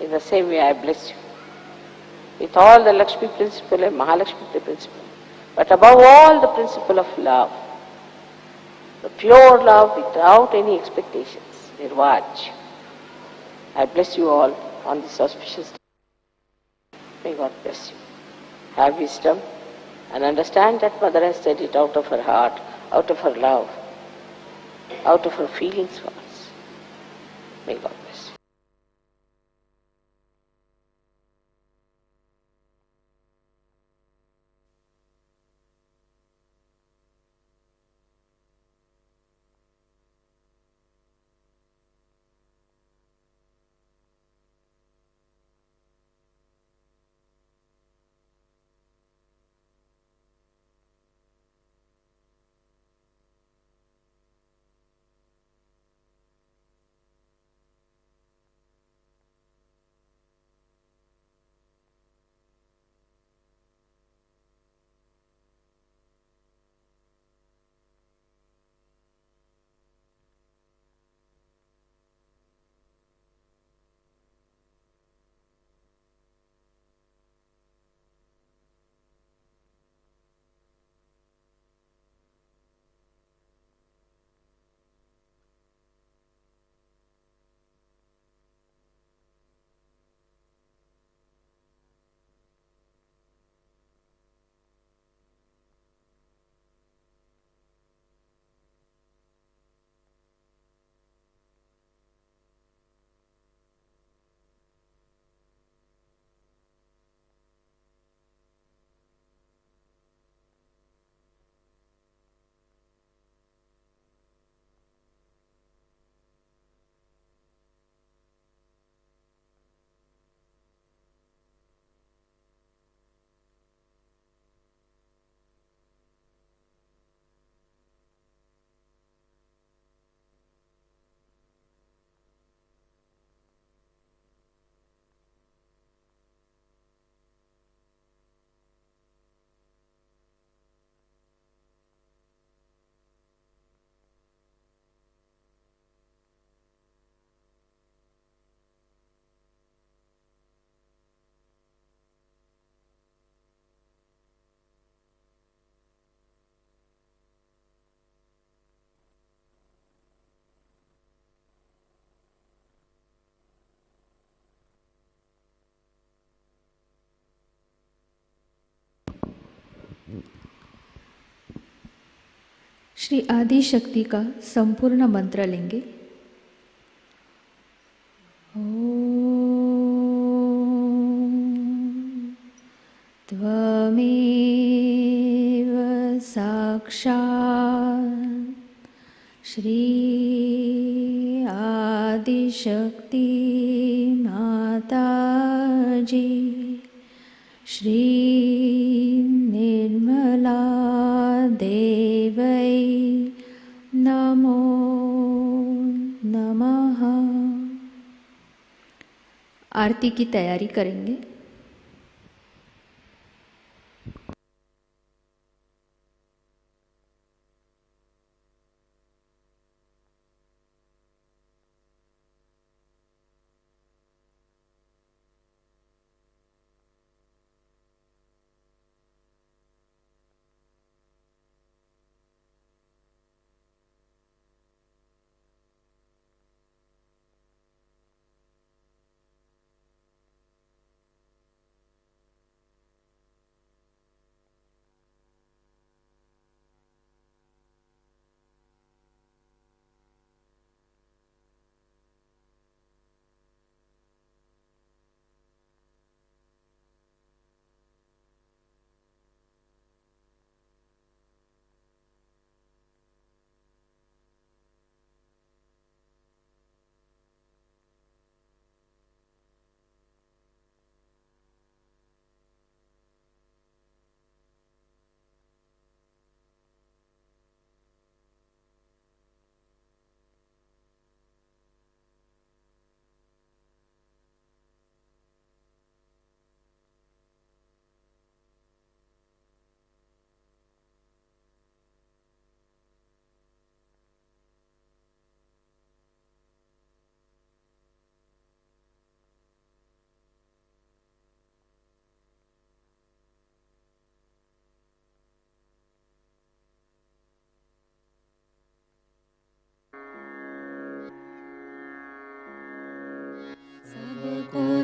In the same way I bless you with all the Lakshmi principle and Mahalakshmi principle, but above all the principle of love, the pure love without any expectations, Nirvaj. I bless you all on this auspicious day. May God bless you. Have wisdom and understand that Mother has said it out of her heart, out of her love, out of her feelings for us. May God bless you. Shri आदि शक्ति का संपूर्ण मंत्र लेंगे। त्वमेव साक्षात् श्री आदिशक्ति माताजी श्री निर्मला देवै नमो नमः। आरती की तैयारी करेंगे।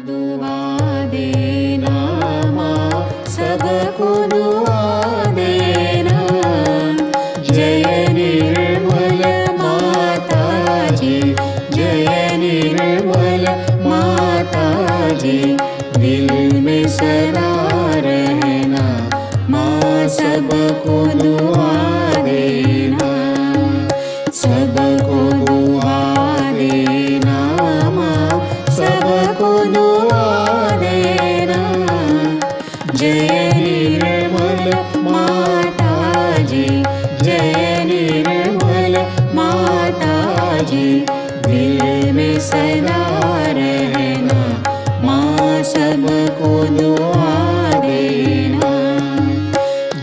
दुआ देना माँ, सबको दुआ देना। जय निर्मल माता जी, जय निर्मल माता जी, दिल में सदा रहना माँ, सबको दुआ देना। सबको दुआ देना माँ, सबको दुआ देना। जय निर्मल माता जी, जय निर्मल माता जी, दिल में सदा रहना माँ, सबको दुआ देना।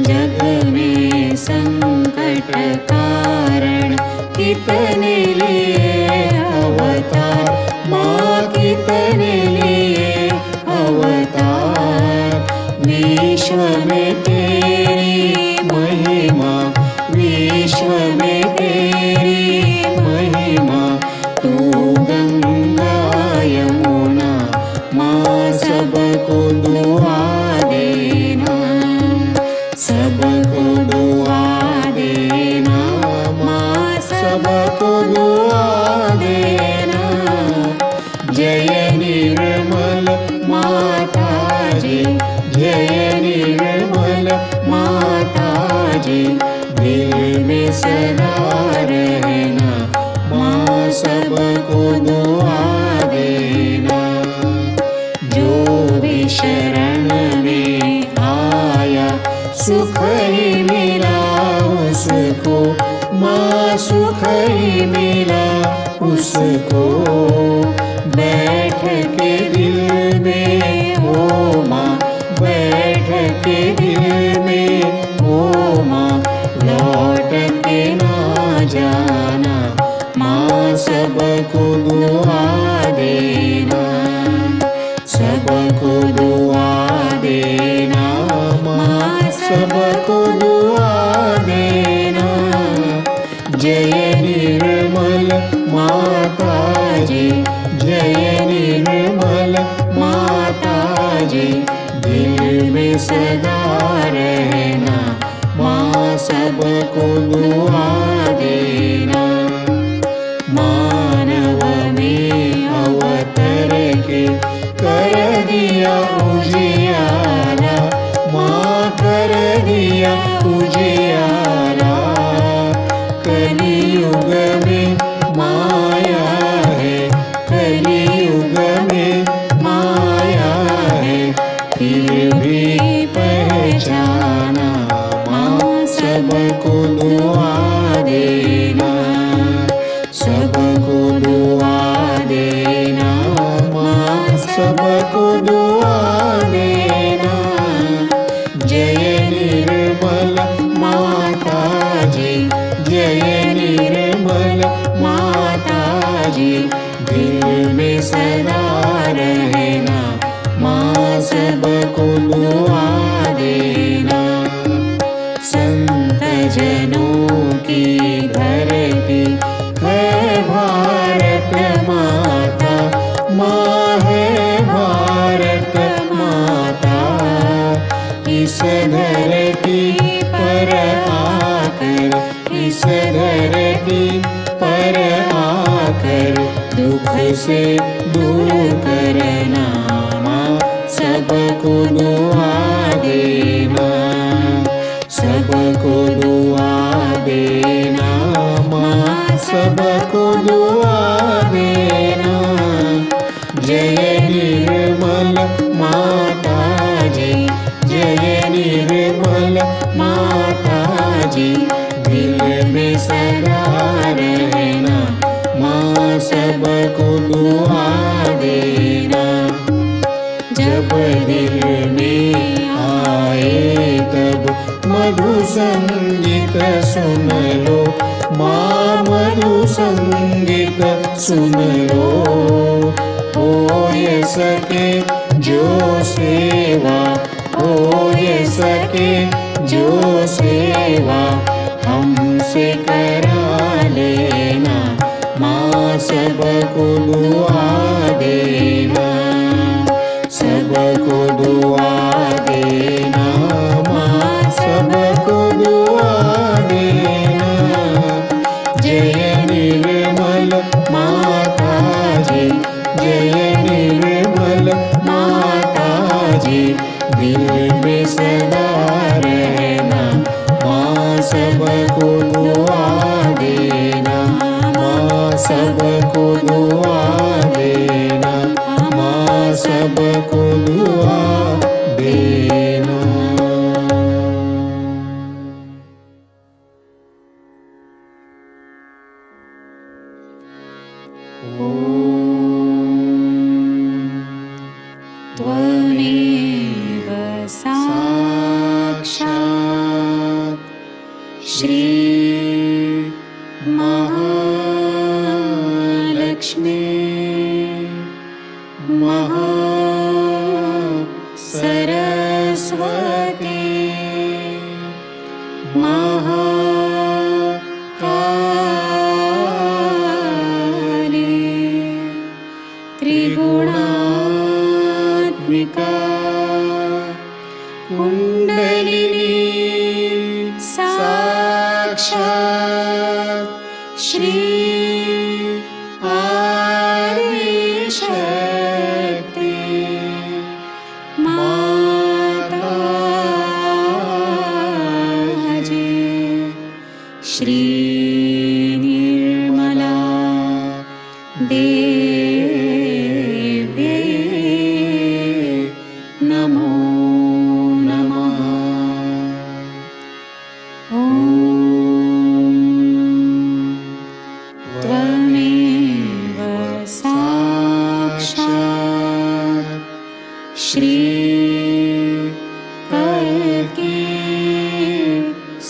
जग में संकट कारण कितने लिए अवतार माँ, कितने लिए अवतार। विश्व में तेरी महिमा, विश्व में तेरी महिमा। तू गंगा यमुना माँ, सबको दुआ देना। सबको दुआ देना माँ, सबको दुआ देना। जय निर्मल माता जी, जय निर्मल माता जी, दिल में सदा रहना माँ, सबको दुआ देना। जो भी शरण में आया सुख ही मिला उसको माँ, सुख ही मिला उसको। बैठ के दिल में ओ माँ, बैठ के दिल में ओ माँ, लौट के ना जाना माँ, सबको दुआ देना। सबको दुआ देना माँ, सबको दुआ देना। जय निर्मल माता जी, जय निर्मल माता जी, दिल में सदा रहना माँ, सबको दुआ देना। मानव में अवतर के कर दिया उजियारा माँ, कर दिया उजियारा। कलियुग में माया है, कलियुग में माया है, फिर भी पहचाना माँ, सबको दुआ देना। सबको दुआ देना माँ, सबको दुआ देना। जय निर्मल माता जी, जय निर्मल माता जी, दिल में सदा रहना माँ, सबको दुआ देना। संत जनों की धरती है भारत माता माँ, है भारत माता। इस धरती पर आकर, इस धरती पर आकर, दुख से दूर करना माँ, सबको दुआ देना। सबको दुआ देना माँ, सबको दुआ देना। जय निर्मल माता जी, जय निर्मल माता जी, दिल में सदा रहना माँ, सबको दुआ देना। जब दिल में आए तब मधु संगीत सुन लो माँ, मधु संगीत सुन लो। हो ये सके जो सेवा, हो ये सके जो सेवा, हमसे करा लेना माँ, सबको दुआ देना। दिल में सदा रहना। माँ सबको दुआ देना, माँ सबको दुआ देना, माँ सबको दुआ देना। त्वमेव साक्षात् श्री महालक्ष्मी महासरस्वती महाकाली त्रिगुणात्मिका कुण्डलिनी साक्षात् श्री आदिशक्ति माताजी श्री निर्मला देव्यै नमो नमः। ॐ त्वमेव साक्षात् श्री कल्की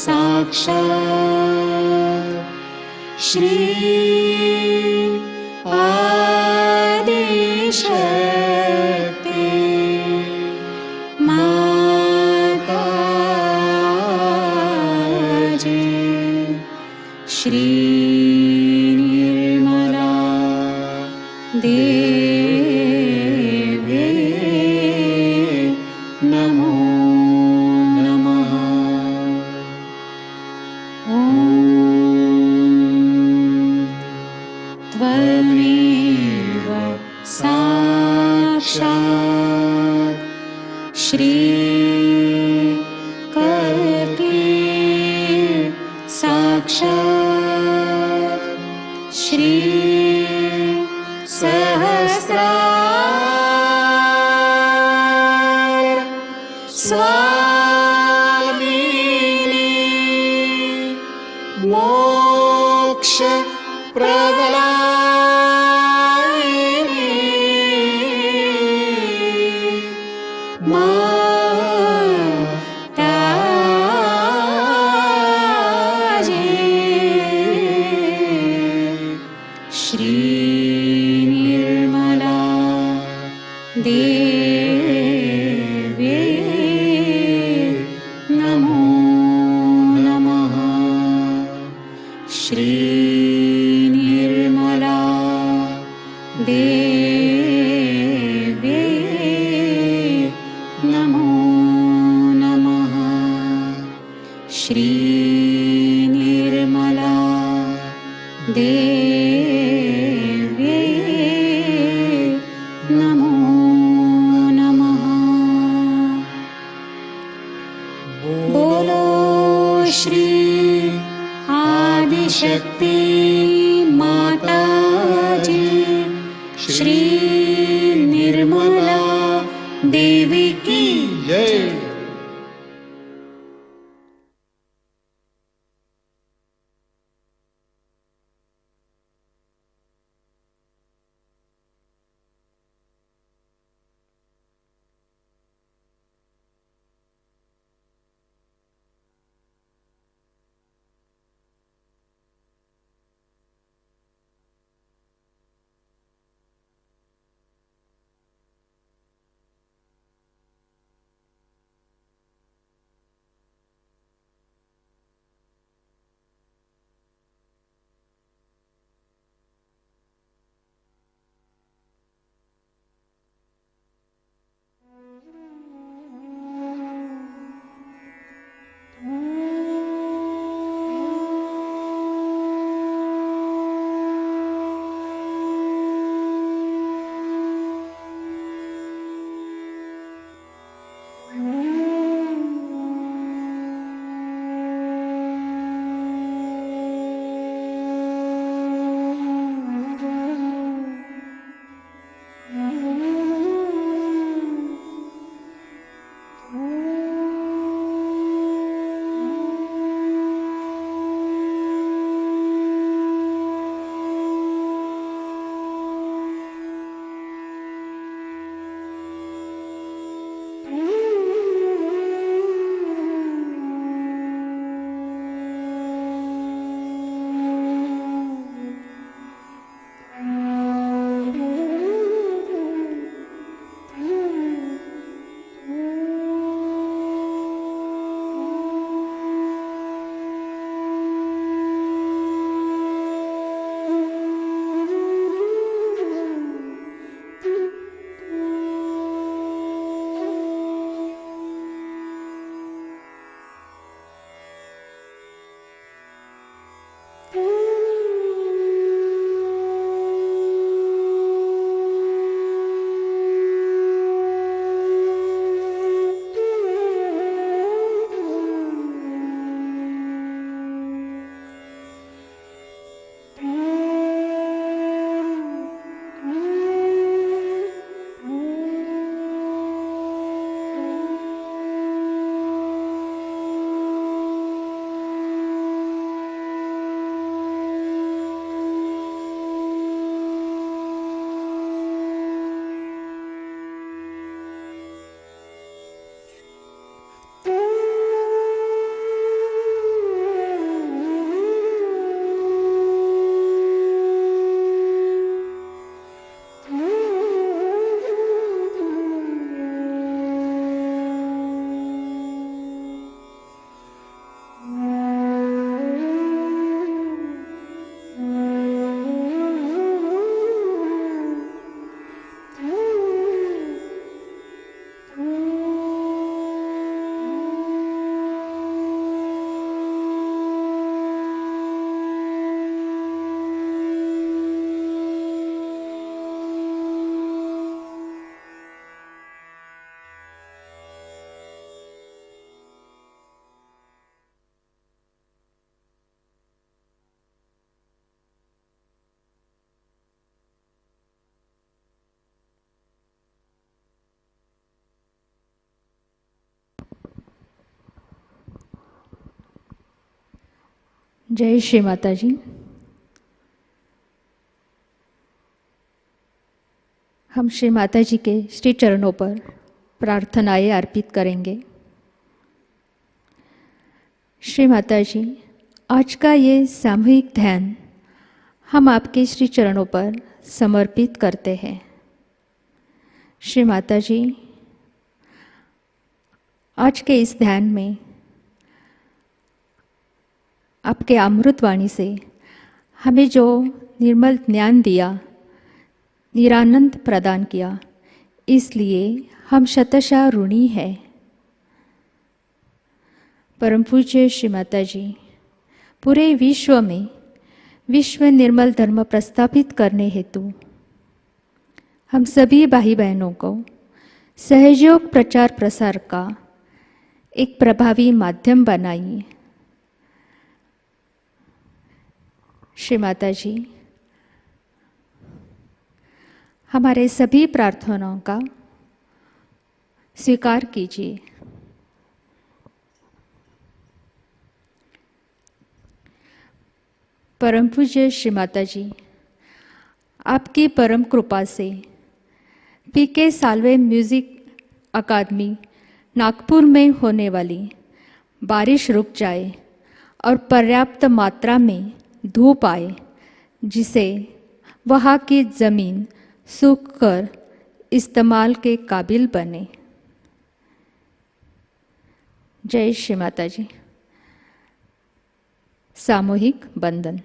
साक्षात् श्री आदिशक्ति माताजी श्री निर्मला देव्यै नमो नमः। ॐ त्वमेव साक्षात् श्री कल्की साक्षात् श्री सहस्रार स्वामिनी मोक्ष प्रदायिनी माताजी श्री निर्मला देव्यै नमो नमः। श्री निर्मला देव्यै नमो नमः। श्री निर्मला देव्यै नमो नमः। बोलो श्री आदिशक्ति माताजी श्री निर्मला देवी की जय। जय श्री माताजी। हम श्री माताजी के श्री चरणों पर प्रार्थनाएं अर्पित करेंगे। श्री माताजी, आज का ये सामूहिक ध्यान हम आपके श्री चरणों पर समर्पित करते हैं। श्री माताजी, आज के इस ध्यान में आपके अमृतवाणी से हमें जो निर्मल ज्ञान दिया, निरानंद प्रदान किया, इसलिए हम शतशः ऋणी हैं। परम पूज्य श्री माताजी, पूरे विश्व में विश्व निर्मल धर्म प्रस्थापित करने हेतु हम सभी भाई बहनों को सहयोग प्रचार प्रसार का एक प्रभावी माध्यम बनाइए। श्री माताजी, हमारे सभी प्रार्थनाओं का स्वीकार कीजिए। परम पूज्य श्री माताजी, आपकी परम कृपा से पीके साल्वे म्यूजिक अकादमी नागपुर में होने वाली बारिश रुक जाए और पर्याप्त मात्रा में धूप आए, जिसे वहाँ की ज़मीन सूख कर इस्तेमाल के काबिल बने। जय श्री माताजी। सामूहिक बंदन।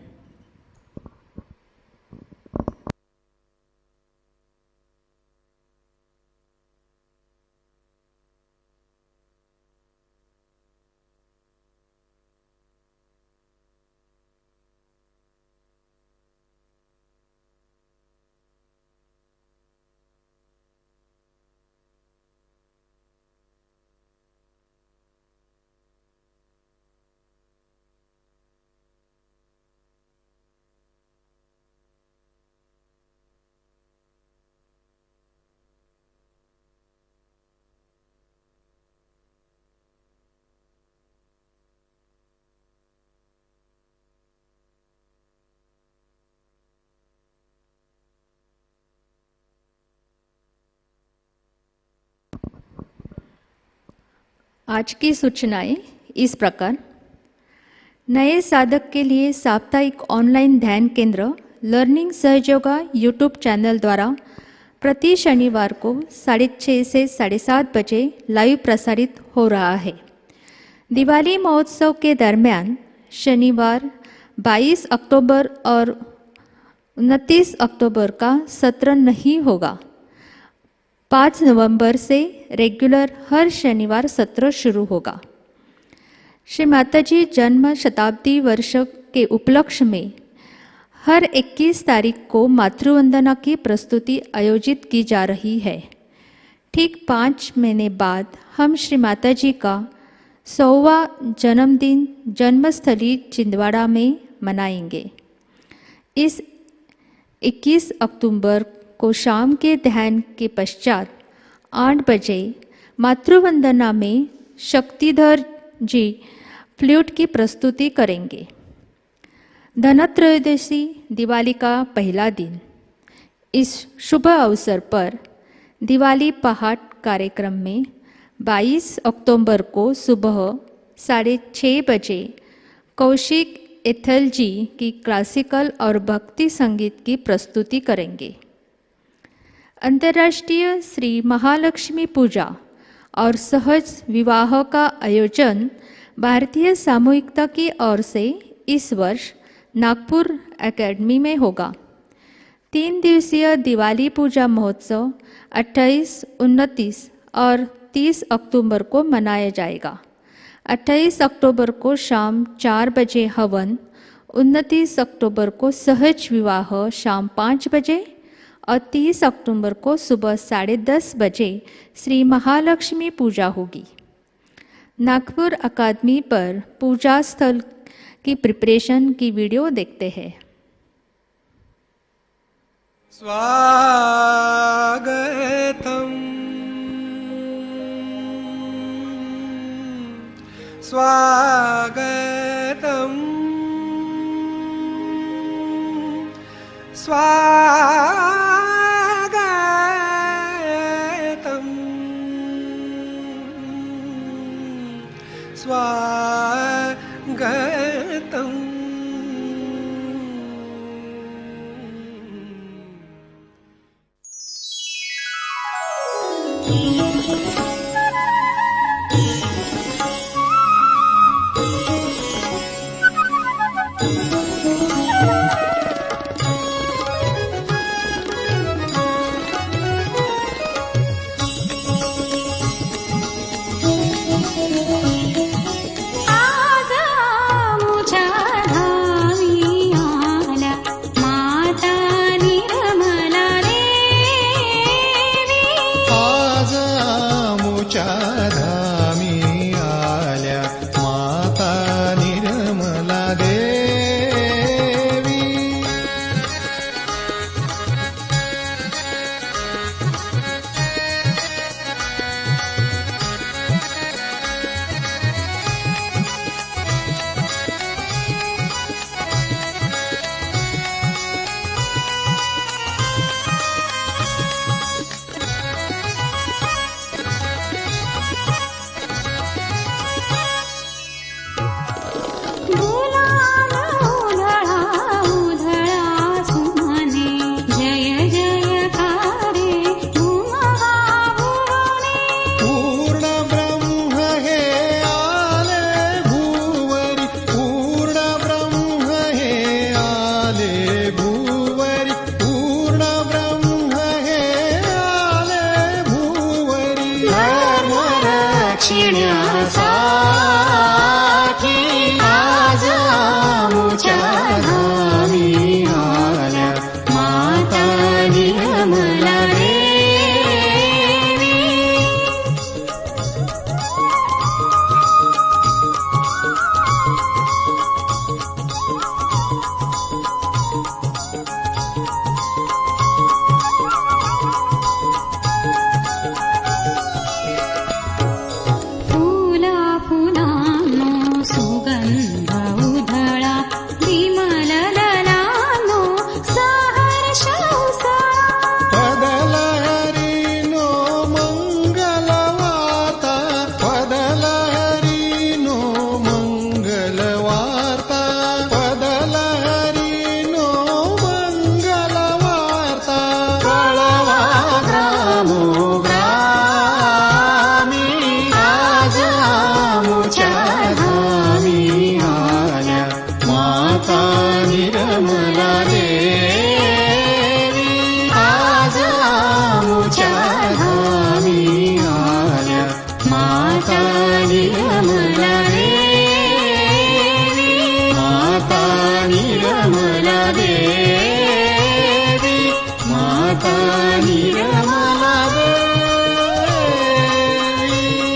आज की सूचनाएं इस प्रकार। नए साधक के लिए साप्ताहिक ऑनलाइन ध्यान केंद्र लर्निंग सहयोगा यूट्यूब चैनल द्वारा प्रति शनिवार को 6:30 से 7:30 बजे लाइव प्रसारित हो रहा है। दिवाली महोत्सव के दरमियान शनिवार 22 अक्टूबर और 29 अक्टूबर का सत्र नहीं होगा। 5 नवंबर से रेगुलर हर शनिवार सत्र शुरू होगा। श्री माताजी जन्म शताब्दी वर्ष के उपलक्ष्य में हर 21 तारीख को मातृवंदना की प्रस्तुति आयोजित की जा रही है। ठीक 5 महीने बाद हम श्री माताजी का 100वां जन्मदिन जन्मस्थली छिंदवाड़ा में मनाएंगे। इस 21 अक्टूबर को शाम के ध्यान के पश्चात 8 बजे मातृवंदना में शक्तिधर जी फ्लूट की प्रस्तुति करेंगे। धनत्रयोदशी दिवाली का पहला दिन। इस शुभ अवसर पर दिवाली पहाट कार्यक्रम में 22 अक्टूबर को सुबह 6:30 बजे कौशिक एथल जी की क्लासिकल और भक्ति संगीत की प्रस्तुति करेंगे। अंतर्राष्ट्रीय श्री महालक्ष्मी पूजा और सहज विवाह का आयोजन भारतीय सामूहिकता की ओर से इस वर्ष नागपुर एकेडमी में होगा। 3 दिवसीय दिवाली पूजा महोत्सव 28, 29 और 30 अक्टूबर को मनाया जाएगा। 28 अक्टूबर को शाम 4 बजे हवन, 29 अक्टूबर को सहज विवाह शाम 5 बजे और 30 अक्टूबर को सुबह 10:30 बजे श्री महालक्ष्मी पूजा होगी। नागपुर अकादमी पर पूजा स्थल की प्रिपरेशन की वीडियो देखते हैं। स्वागतम स्वागतम स्वागतं स्वागतं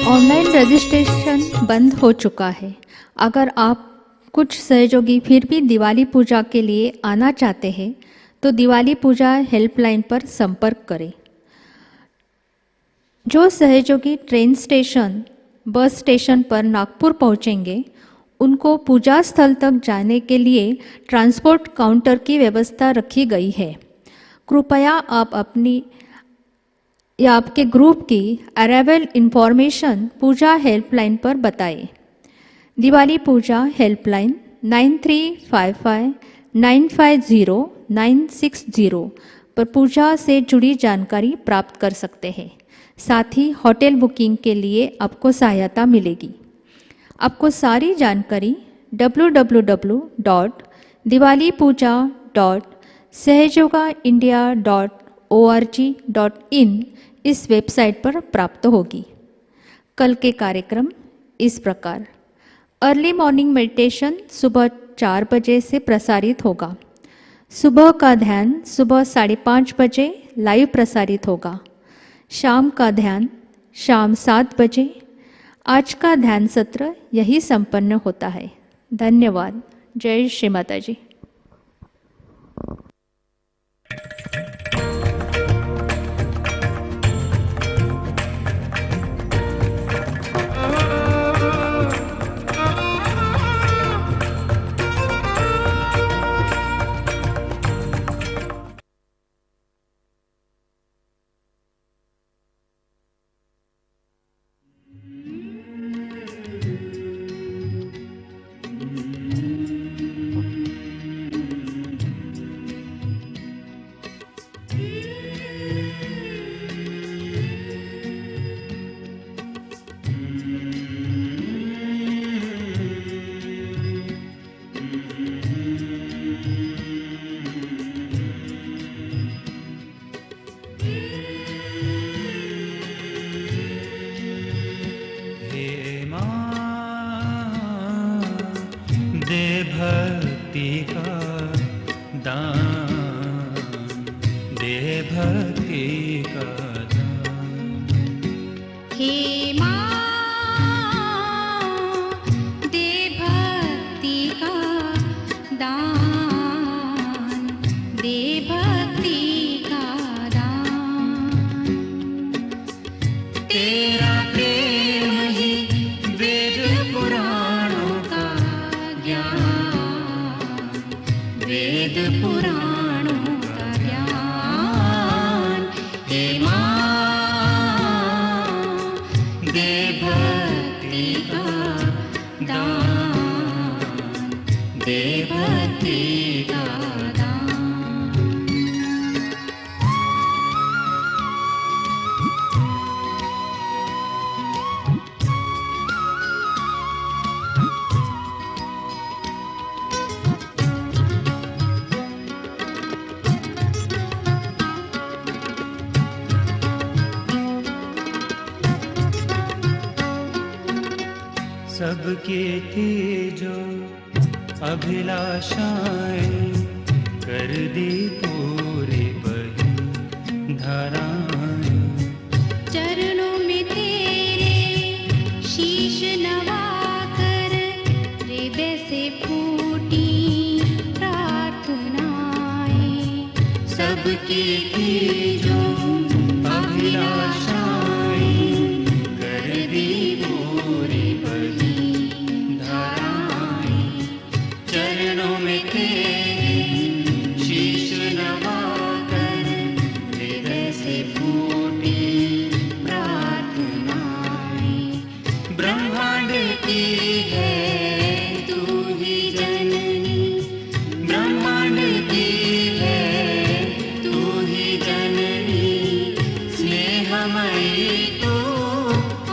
ऑनलाइन रजिस्ट्रेशन बंद हो चुका है। अगर आप कुछ सहयोगी फिर भी दिवाली पूजा के लिए आना चाहते हैं तो दिवाली पूजा हेल्पलाइन पर संपर्क करें। जो सहयोगी ट्रेन स्टेशन बस स्टेशन पर नागपुर पहुंचेंगे उनको पूजा स्थल तक जाने के लिए ट्रांसपोर्ट काउंटर की व्यवस्था रखी गई है। कृपया आप अपनी या आपके ग्रुप की अराइवल इंफॉर्मेशन पूजा हेल्पलाइन पर बताएं। दिवाली पूजा हेल्पलाइन 9355950960 पर पूजा से जुड़ी जानकारी प्राप्त कर सकते हैं। साथ ही होटल बुकिंग के लिए आपको सहायता मिलेगी। आपको सारी जानकारी www.diwalipuja.sahajogaindia.org.in इस वेबसाइट पर प्राप्त होगी। कल के कार्यक्रम इस प्रकार: अर्ली मॉर्निंग मेडिटेशन सुबह 4 बजे से प्रसारित होगा। सुबह का ध्यान सुबह 5:30 बजे लाइव प्रसारित होगा। शाम का ध्यान शाम 7 बजे। आज का ध्यान सत्र यही संपन्न होता है। धन्यवाद। जय श्री माताजी। सबकी थी जो अभिलाषाएं, कर दी पूरी बही धाराएं। चरणों में तेरे शीश नवाकर हृदय से फूटी प्रार्थनाएं, सबकी थी जो अभिलाषाएं, कर दी पूरी बही धाराएं। चरणों में तेरे शीश नवाकर हृदय से फूटी प्रार्थनाएं। ब्रह्मांड की है तू ही जननी, ब्रह्मांड की है तू ही जननी, स्नेहमयी तू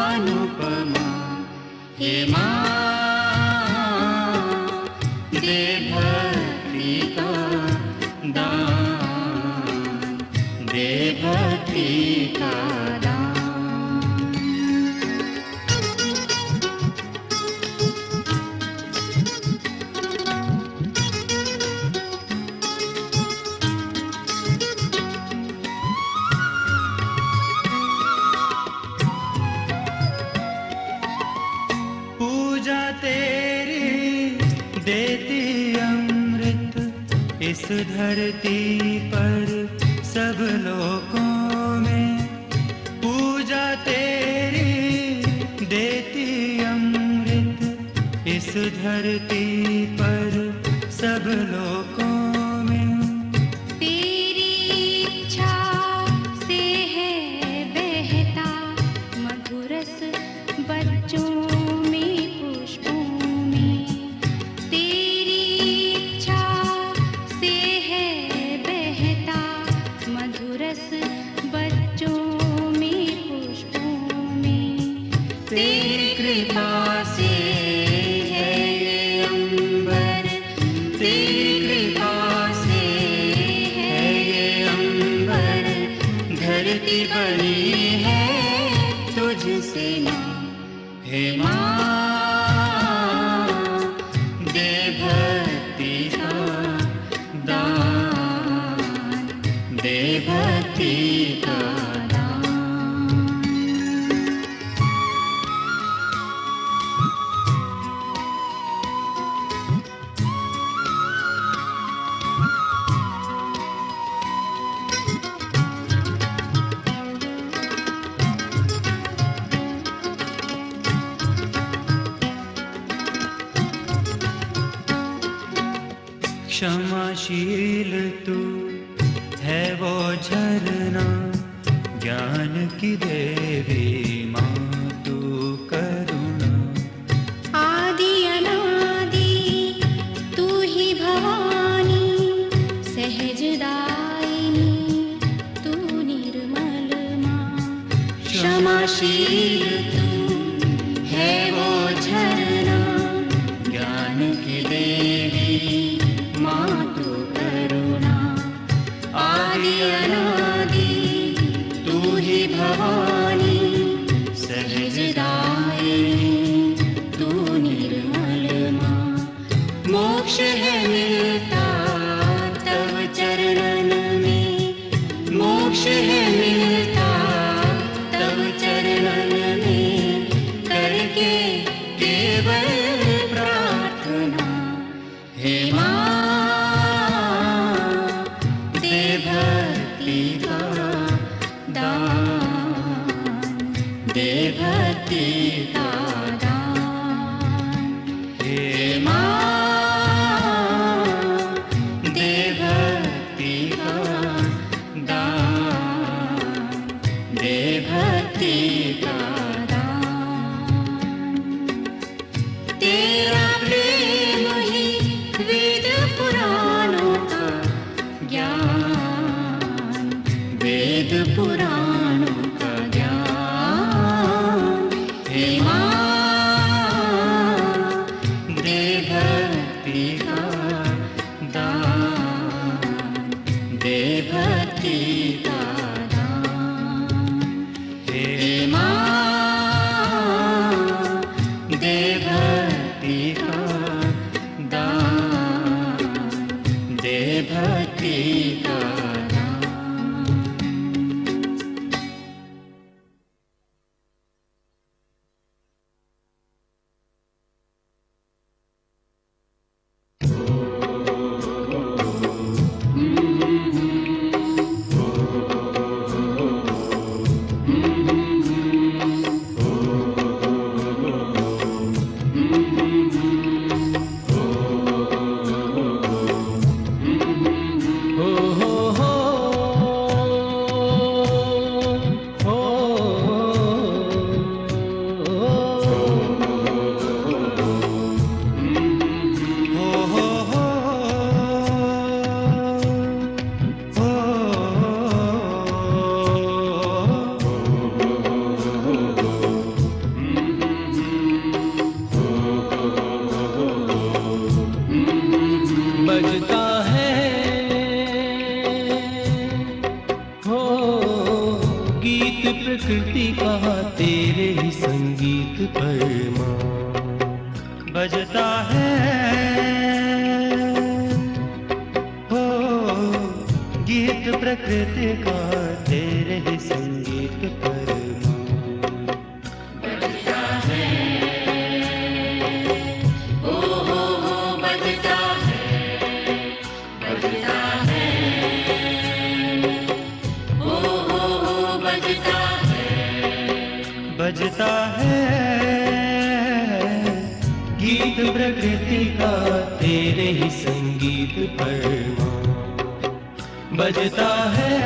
अनुपमा। हे माँ दे भक्ति का दान, दे भक्ति का दान। पूजा तेरी देती अमृत इस धरती पर सब लोगों में। पूजा तेरी देती अमृत इस धरती पर सब लोगों में। तेरी इच्छा से है बहता मधुरस बच्चों में पुष्पों में। तेरी इच्छा से है बहता मधुरस बच्चों में पुष्पों में। तेरी कृपा से है ये अंबर, तेरी कृपा से है ये अंबर, धरती बनी है तुझसे माँ। हे माँ दे भक्ति का दान, दे भक्ति का दान। क्षमाशील तू है वो झरना, ज्ञान की देवी माँ तू करुणा। आदि अनादि तू ही भवानी, सहजदायिनी तू निर्मल माँ। क्षमाशील तू है वो झरना, ज्ञान की देवी माँ तू करुणा। आदि अनादि तू ही भवानी, सहजदायिनी तू निर्मल माँ। मोक्ष है मिलता तव चरणन में, मोक्ष है मिलता तव चरणन में, करके केवल प्रार्थना। हे माँ दे भक्ति का दान, दे भक्ति का दान। हे माँ दे भक्ति का दान, दे भक्ति का दान। तेरा प्रेम ही वेद पुराणों का ज्ञान, वेद पुराणों का ज्ञान। हे माँ दे भक्ति का दान, दे भक्ति का दान। हे माँ प्रकृति का तेरे ही संगीत पर माँ बजता है हो गीत प्रकृति का तेरे ही संगीत पर माँ बजता है हो बजता है बजता है हो बजता है बजता है गीत प्रकृति का तेरे ही संगीत पर माँ बजता है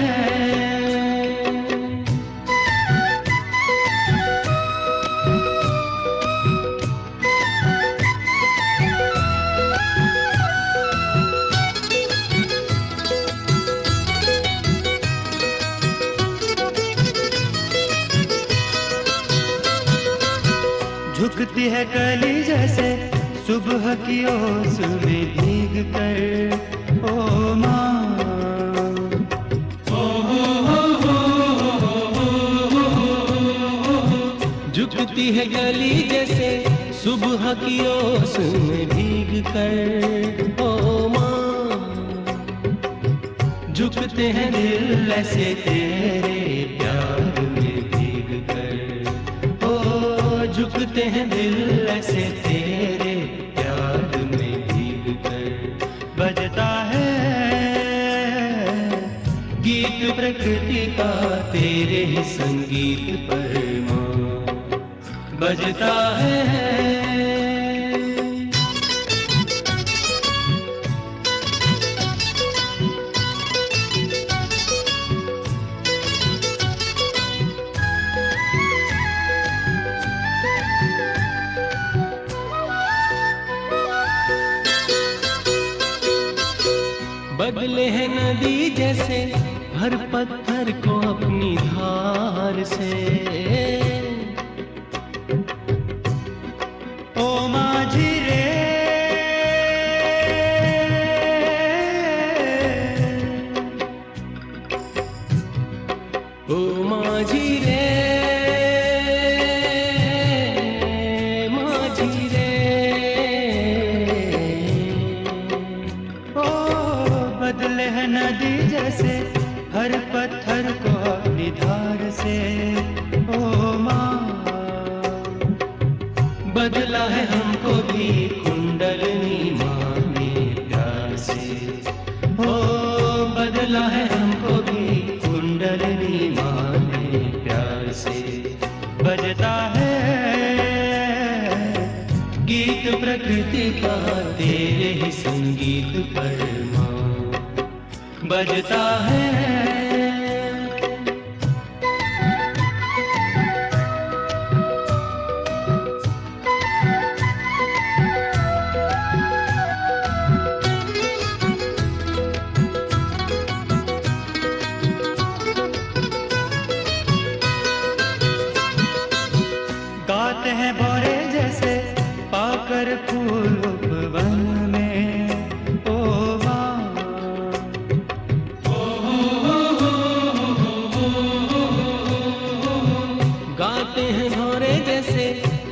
झुकती है कली जैसे सुबह की ओस में भीग कर ओ माँ झुकती है गली जैसे सुबह की ओस में भीग कर ओ माँ झुकते हैं दिल ऐसे तेरे प्यार में भीग कर ओ झुकते हैं दिल ऐसे तेरे प्यार में भीग कर बजता है गीत प्रकृति का तेरे ही संगीत पर माँ बजता है बदले है नदी जैसे हर पत्थर को अपनी धार से ओ माझी रे ओ माझी रे माझी रे ओ बदले है नदी जैसे हर पत्थर को अपनी धार से ओ माँ बदला है हमको भी कुंडलनी माँ ने प्यार से ओ बदला है हमको भी कुंडलनी माँ ने प्यार से बजता है गीत प्रकृति का तेरे ही संगीत पर माँ बजता है गाते हैं भोरे जैसे पाकर फूल उपवन में ओ माँ गाते हैं भोरे जैसे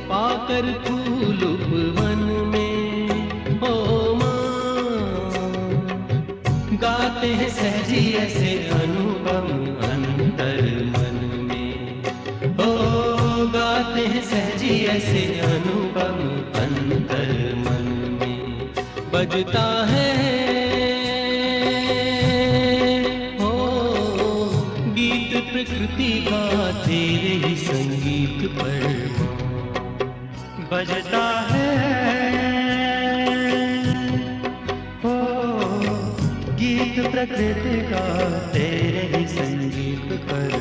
पाकर फूल उपवन में ओ माँ गाते हैं सहजी ऐसे अनुपम अंतर मन में ओ गाते हैं सहजी ऐसे अनुपम अंतर मन में बजता है हो गीत प्रकृति का तेरे ही संगीत पर बजता है हो गीत प्रकृति का तेरे ही संगीत पर